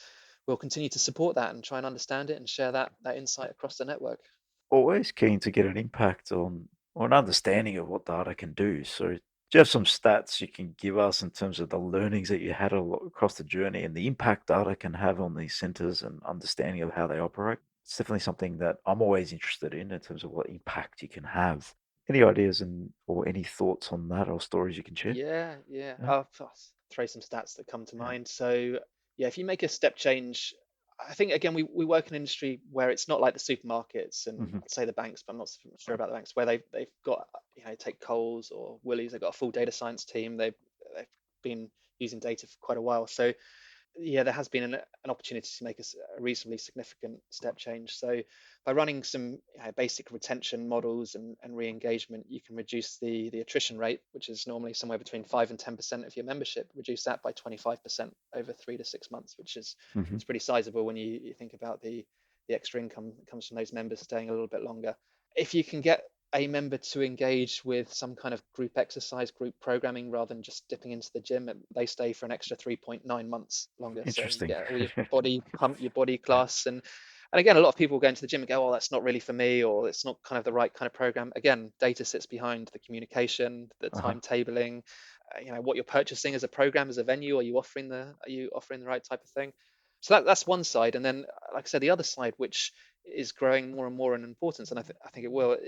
we'll continue to support that and try and understand it and share that insight across the network. Always keen to get an impact on or an understanding of what data can do. So, do you have some stats you can give us in terms of the learnings that you had across the journey and the impact data can have on these centers and understanding of how they operate? It's definitely something that I'm always interested in terms of what impact you can have. Any ideas or any thoughts on that or stories you can share? Yeah. Yeah. I'll throw some stats that come to Yeah. mind. So yeah, if you make a step change, I think again we work in an industry where it's not like the supermarkets and Hmm. I'd say the banks, but I'm not sure about the banks, where they've got take Coles or Woolies, they've got a full data science team. They've been using data for quite a while. So yeah, there has been an opportunity to make a reasonably significant step change. So by running some basic retention models and re-engagement, you can reduce the attrition rate, which is normally somewhere between 5 and 10% of your membership, reduce that by 25% over 3 to 6 months, which is Hmm. it's pretty sizable when you think about the extra income that comes from those members staying a little bit longer. If you can get a member to engage with some kind of group exercise, group programming, rather than just dipping into the gym, they stay for an extra 3.9 months longer. So you Interesting. get all your body pump, your body class, and again, a lot of people go into the gym and go, "Oh, that's not really for me," or "It's not kind of the right kind of program." Again, data sits behind the communication, the Uh-huh. timetabling, what you're purchasing as a program, as a venue. Are you offering the right type of thing? So that's one side, and then, like I said, the other side, which is growing more and more in importance, and I think it will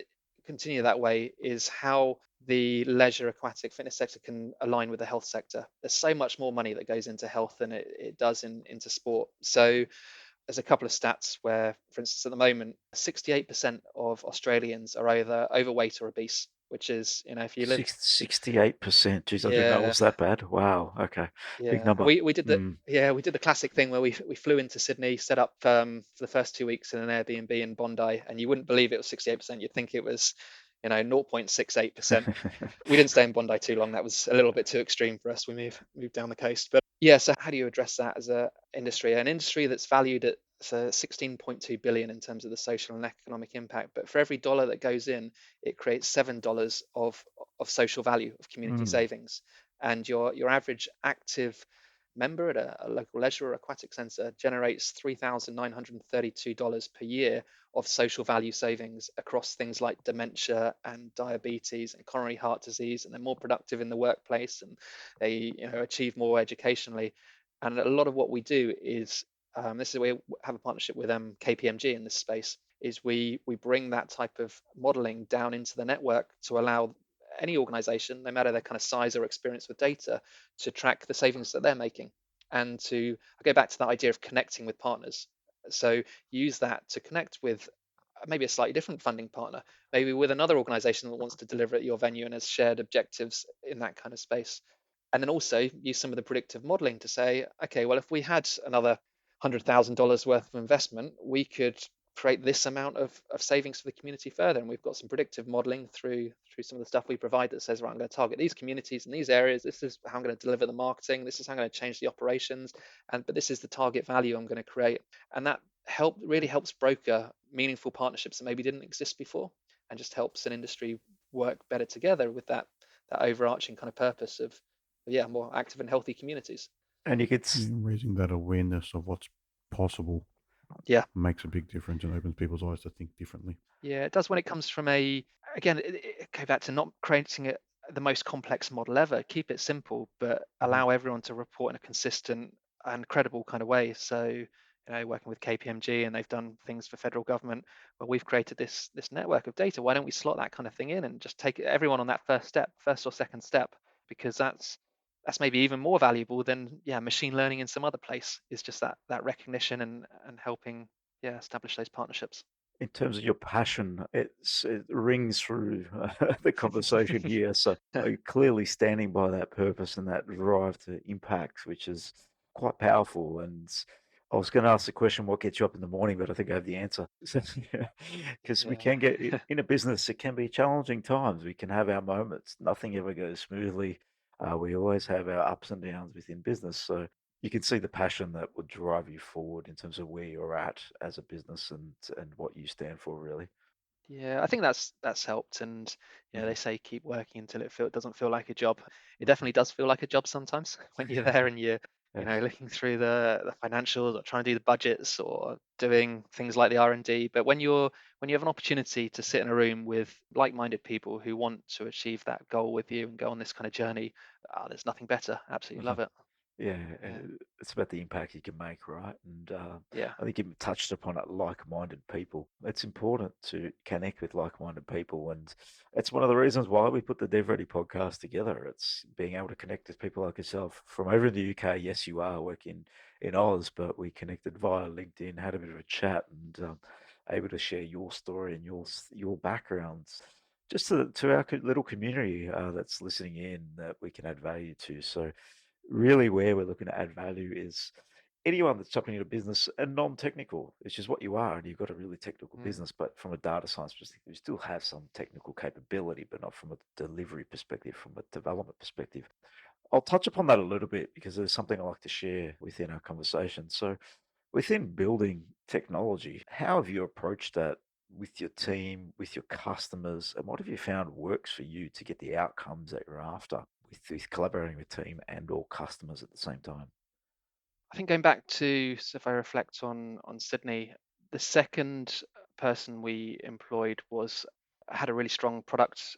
continue that way, is how the leisure aquatic fitness sector can align with the health sector. There's so much more money that goes into health than it does into sport. So there's a couple of stats where, for instance, at the moment, 68% of Australians are either overweight or obese, which is, if you live, 68%. Geez, I didn't know it yeah, was that bad. Wow. Okay. Big yeah, number. Mm. we did the classic thing where we flew into Sydney, set up for the first 2 weeks in an Airbnb in Bondi, and you wouldn't believe it was 68%. You'd think it was, 0.68%. We didn't stay in Bondi too long. That was a little bit too extreme for us. We moved down the coast. But yeah, so how do you address that as a industry? An industry that's valued at 16.2 billion in terms of the social and economic impact. But for every dollar that goes in, it creates $7 of social value, of community Mm. savings. And your average active member at a local leisure or aquatic centre generates $3,932 per year of social value savings across things like dementia and diabetes and coronary heart disease, and they're more productive in the workplace, and they achieve more educationally. And a lot of what we do is this is where we have a partnership with KPMG in this space, is we bring that type of modeling down into the network to allow any organization, no matter their kind of size or experience with data, to track the savings that they're making. And I go back to that idea of connecting with partners. So use that to connect with maybe a slightly different funding partner, maybe with another organization that wants to deliver at your venue and has shared objectives in that kind of space. And then also use some of the predictive modeling to say, okay, well, if we had another $100,000 worth of investment, we could create this amount of savings for the community further. And we've got some predictive modeling through some of the stuff we provide that says, right, I'm going to target these communities in these areas. This is how I'm going to deliver the marketing. This is how I'm going to change the operations. But this is the target value I'm going to create. And that really helps broker meaningful partnerships that maybe didn't exist before, and just helps an industry work better together with that overarching kind of purpose of more active and healthy communities. And you could, Yeah, raising that awareness of what's possible Yeah. makes a big difference and opens people's eyes to think differently. Yeah, it does when it comes from again, it go back to not creating the most complex model ever. Keep it simple, but Mhm. allow everyone to report in a consistent and credible kind of way. So, working with KPMG, and they've done things for federal government, well, we've created this network of data. Why don't we slot that kind of thing in and just take everyone on that first or second step? Because that's maybe even more valuable than machine learning in some other place, is just that recognition and helping establish those partnerships. In terms of your passion, it rings through the conversation here. So you're clearly standing by that purpose and that drive to impact, which is quite powerful. And I was going to ask the question, what gets you up in the morning? But I think I have the answer. Because we Yeah. can get in a business, it can be challenging times. We can have our moments. Nothing ever goes smoothly. We always have our ups and downs within business. So you can see the passion that would drive you forward in terms of where you're at as a business and what you stand for, really. Yeah, I think that's helped, and they Mhm, say keep working until it doesn't feel like a job. It mhm. definitely does feel like a job sometimes when you're there and you're Yes. looking through the financials or trying to do the budgets or doing things like the R&D. But when you have an opportunity to sit in a room with like-minded people who want to achieve that goal with you and go on this kind of journey, there's nothing better. Absolutely Mhm. love it. Yeah, Yeah, it's about the impact you can make, right? And yeah, I think you touched upon it, like-minded people. It's important to connect with like-minded people, and it's one of the reasons why we put the DevReady podcast together. It's being able to connect with people like yourself from over in the UK. Yes, you are working in Oz, but we connected via LinkedIn, had a bit of a chat, and able to share your story and your backgrounds. Just to our little community that's listening in, that we can add value to. So really where we're looking to add value is anyone that's jumping into business and non-technical, which is what you are, and you've got a really technical mm, business, but from a data science perspective, you still have some technical capability, but not from a delivery perspective, from a development perspective. I'll touch upon that a little bit because there's something I like to share within our conversation. So within building technology, how have you approached that with your team, with your customers, and what have you found works for you to get the outcomes that you're after with collaborating with team and or customers at the same time? I think going back to, so if I reflect on Sydney, the second person we employed had a really strong product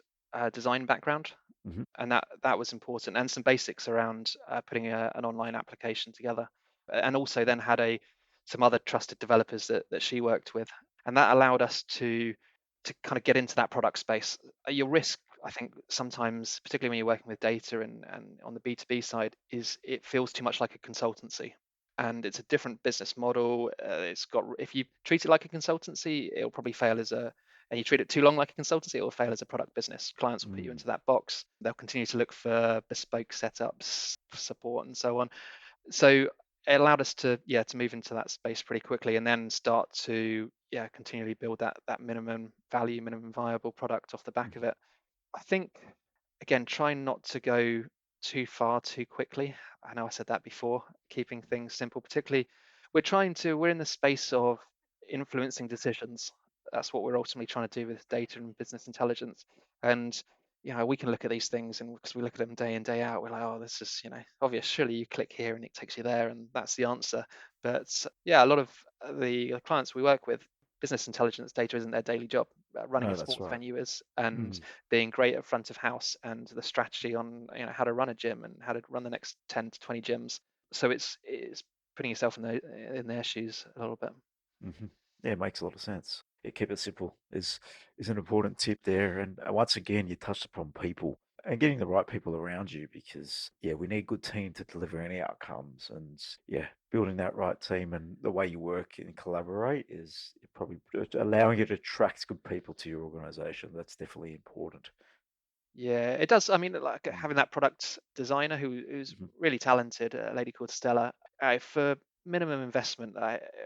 design background, Hmm. and that was important, and some basics around putting an online application together, and also then had some other trusted developers that she worked with, and that allowed us to kind of get into that product space. Your risk, I think, sometimes, particularly when you're working with data and on the B2B side, is it feels too much like a consultancy. And it's a different business model. If you treat it like a consultancy, it'll probably fail and you treat it too long like a consultancy, it will fail as a product business. Clients will put you Mm, into that box. They'll continue to look for bespoke setups, support, and so on. So it allowed us to move into that space pretty quickly and then start to continually build that minimum value, minimum viable product off the back of mhm, it. I think, again, trying not to go too far too quickly. I know I said that before, keeping things simple, particularly we're in the space of influencing decisions. That's what we're ultimately trying to do with data and business intelligence. And we can look at these things, and because we look at them day in, day out, we're like, oh, this is, obvious. Surely you click here and it takes you there, and that's the answer. But yeah, a lot of the clients we work with, business intelligence data isn't their daily job. Running a no, that's sports right. venue is, and Mm, being great at front of house and the strategy on how to run a gym and how to run the next 10 to 20 gyms. So it's putting yourself in their shoes a little bit. mhm. Yeah, it makes a lot of sense. Yeah, keep it simple is an important tip there. And once again, you touched upon people and getting the right people around you because yeah, we need a good team to deliver any outcomes. And yeah, building that right team and the way you work and collaborate is probably allowing you to attract good people to your organization. That's definitely important. Yeah, it does. I mean, like Mm, having that product designer who's mhm, really talented, a lady called Stella. For minimum investment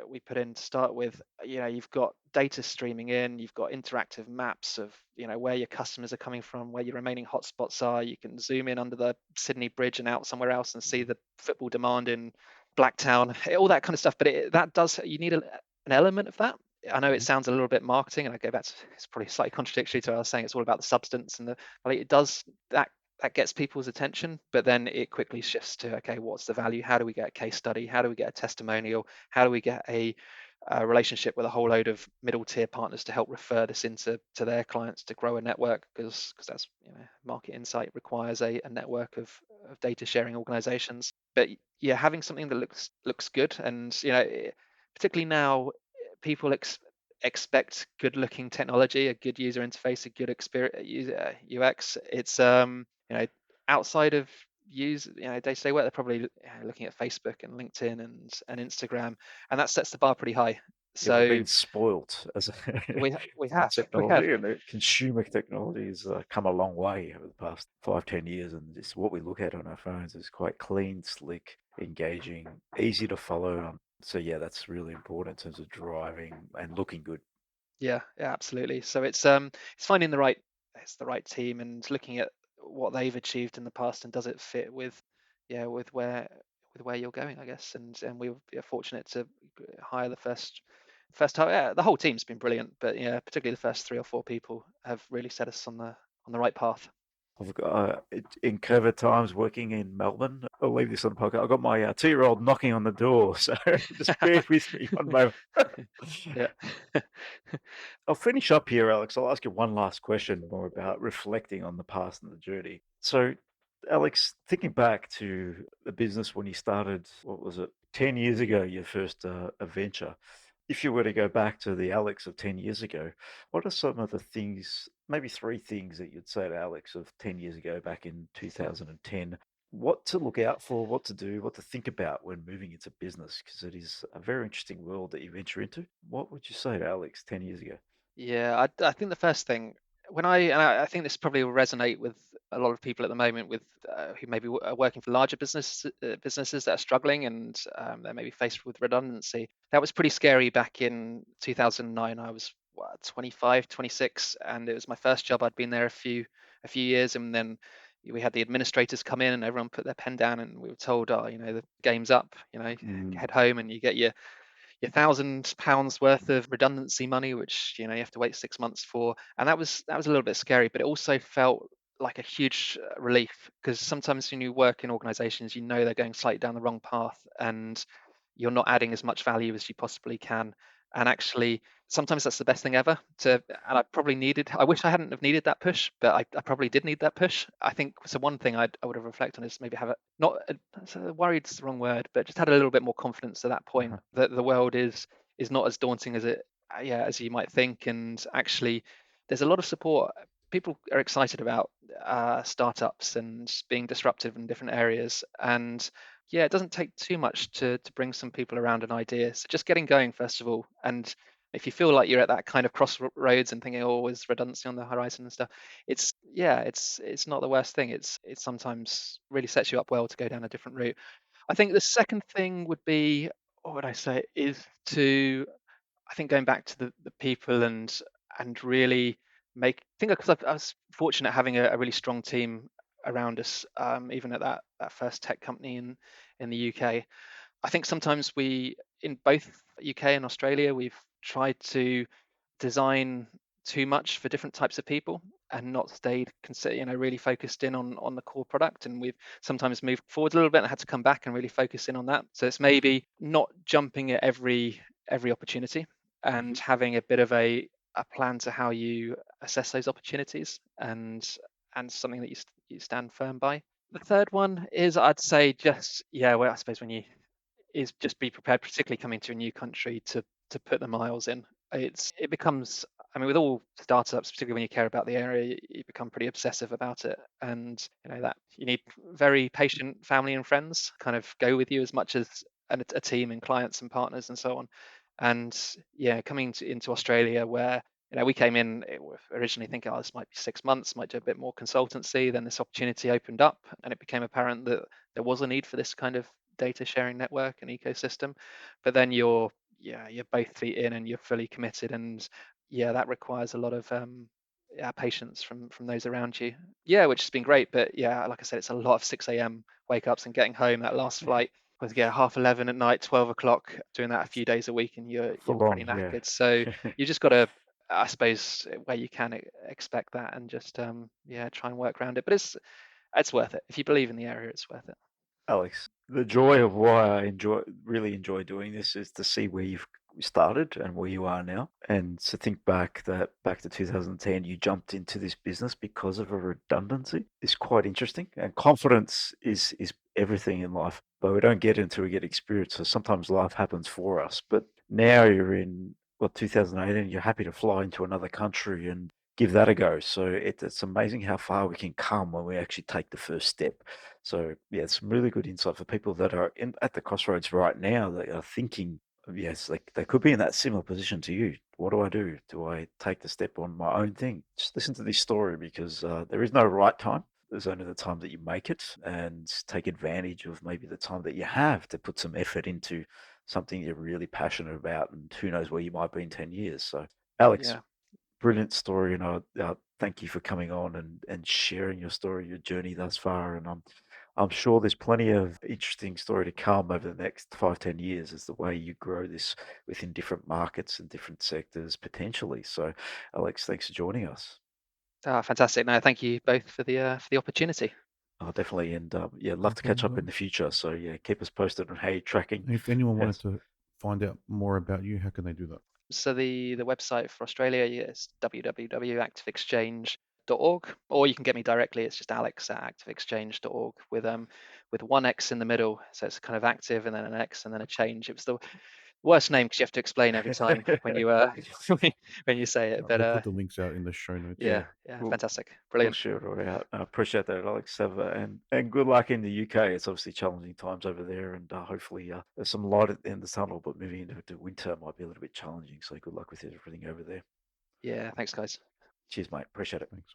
we put in to start with, you've got data streaming in, you've got interactive maps of, where your customers are coming from, where your remaining hotspots are. You can zoom in under the Sydney Bridge and out somewhere else and see mhm, the football demand in Blacktown, all that kind of stuff. But you need an element of that. I know it mhm. sounds a little bit marketing, and I go back to, it's probably slightly contradictory to what I was saying. It's all about the substance and well, it does that gets people's attention, but then it quickly shifts to, okay, what's the value? How do we get a case study? How do we get a testimonial? How do we get a relationship with a whole load of middle tier partners to help refer this into their clients to grow a network? Because that's, market insight requires a network of data sharing organizations. But yeah, having something that looks good, and particularly now, people expect good looking technology, a good user interface, a good experience, UX. It's outside of use, day-to-day work, they're probably looking at Facebook and LinkedIn and Instagram, and that sets the bar pretty high. Yeah, we've So been spoilt as a we have. technology, and the consumer technology has come a long way over the past 5, 10 years, and just what we look at on our phones is quite clean, slick, engaging, easy to follow. So yeah, that's really important in terms of driving and looking good. Yeah, absolutely. So it's finding it's the right team and looking at what they've achieved in the past and does it fit with where you're going, I guess. And we were fortunate to hire the first time. Yeah, the whole team's been brilliant, but yeah, particularly the first 3 or 4 people have really set us on the right path. I've got, in COVID times working in Melbourne, I'll leave this on the podcast. I've got my 2-year-old knocking on the door, so just bear with me one moment. Yeah. I'll finish up here, Alex. I'll ask you one last question more about reflecting on the past and the journey. So, Alex, thinking back to the business when you started, what was it, 10 years ago, your first venture. If you were to go back to the Alex of 10 years ago, what are some of the things, maybe 3 things that you'd say to Alex of 10 years ago back in 2010? What to look out for, what to do, what to think about when moving into business? Because it is a very interesting world that you venture into. What would you say to Alex 10 years ago? Yeah, I think the first thing I think this probably will resonate with a lot of people at the moment with who maybe are working for larger businesses that are struggling and they're maybe faced with redundancy. That was pretty scary back in 2009. I was 25, 26, and it was my first job. I'd been there a few years, and then we had the administrators come in and everyone put their pen down, and we were told, oh, the game's up. Head home and you get your £1,000 worth of redundancy money, which you have to wait 6 months for, and that was a little bit scary, but it also felt like a huge relief because sometimes when you work in organisations, they're going slightly down the wrong path, and you're not adding as much value as you possibly can. And actually, sometimes that's the best thing ever. And I wish I hadn't have needed that push, but I probably did need that push. I think so. One thing I would have reflected on is maybe have worried's the wrong word, but just had a little bit more confidence at that point that the world is not as daunting as as you might think. And actually, there's a lot of support. People are excited about startups and being disruptive in different areas. And yeah, it doesn't take too much to bring some people around an idea. So just getting going first of all, and if you feel like you're at that kind of crossroads and thinking, oh, is redundancy on the horizon and stuff, it's not the worst thing. It sometimes really sets you up well to go down a different route. I think the second thing would be, what would I say, is to, I think, going back to the people and really because I was fortunate having a really strong team around us, even at that first tech company in the UK. I think sometimes we, in both UK and Australia, we've tried to design too much for different types of people and not stayed really focused in on the core product, and we've sometimes moved forward a little bit and had to come back and really focus in on that. So it's maybe not jumping at every opportunity and having a bit of a plan to how you assess those opportunities and something that you stand firm by. The third one is, I'd say, just I suppose is just be prepared, particularly coming to a new country, to put the miles in. It becomes, I mean, with all startups, particularly when you care about the area, you become pretty obsessive about it, and that you need very patient family and friends kind of go with you as much as a team and clients and partners and so on. And coming into Australia, where we came in originally thinking, oh, this might be 6 months, might do a bit more consultancy. Then this opportunity opened up, and it became apparent that there was a need for this kind of data sharing network and ecosystem. But then you're both feet in and you're fully committed, and that requires a lot of patience from those around you. Which has been great. But like I said, it's a lot of 6 a.m. wake ups and getting home. That last flight was 11:30 at night, 12 o'clock, doing that a few days a week, and you're Full pretty on, yeah. knackered. So you just got to, I suppose, where you can expect that, and just try and work around it. But it's worth it. If you believe in the area, it's worth it. Alex, the joy of why I really enjoy doing this is to see where you've started and where you are now, and to think back to 2010, you jumped into this business because of a redundancy is quite interesting. And confidence is everything in life, but we don't get until we get experience. So sometimes life happens for us. But now you're in 2018, you're happy to fly into another country and give that a go. So it's amazing how far we can come when we actually take the first step. So yeah, it's some really good insight for people that are at the crossroads right now that are thinking, yes, like they could be in that similar position to you. What do I do? Do I take the step on my own thing? Just listen to this story because there is no right time. There's only the time that you make it, and take advantage of maybe the time that you have to put some effort into something you're really passionate about, and who knows where you might be in 10 years. So, Alex, Yeah. brilliant story, and I thank you for coming on and sharing your story, your journey thus far. And I'm sure there's plenty of interesting story to come over the next 5, 10 years as the way you grow this within different markets and different sectors potentially. So, Alex, thanks for joining us. Fantastic. No, thank you both for the opportunity. Oh, definitely, and yeah, No love to catch problem at up in all. the future. So yeah, keep us posted on how you're tracking. If anyone wanted Yes. to find out more about you, how can they do that? So the website for Australia is www.activeexchange.org, or you can get me directly. It's just alex@activeexchange.org with one X in the middle. So it's kind of active and then an X and then a change. It was the worst name because you have to explain every time when you when you say it. We'll But put the links out in the show notes. Yeah, yeah, we'll fantastic, we'll brilliant. share it all out. I appreciate that, Alex. And good luck in the UK. It's obviously challenging times over there, and hopefully there's some light at the end of the tunnel. But moving into winter might be a little bit challenging. So good luck with everything over there. Yeah, thanks, guys. Cheers, mate. Appreciate it. Thanks.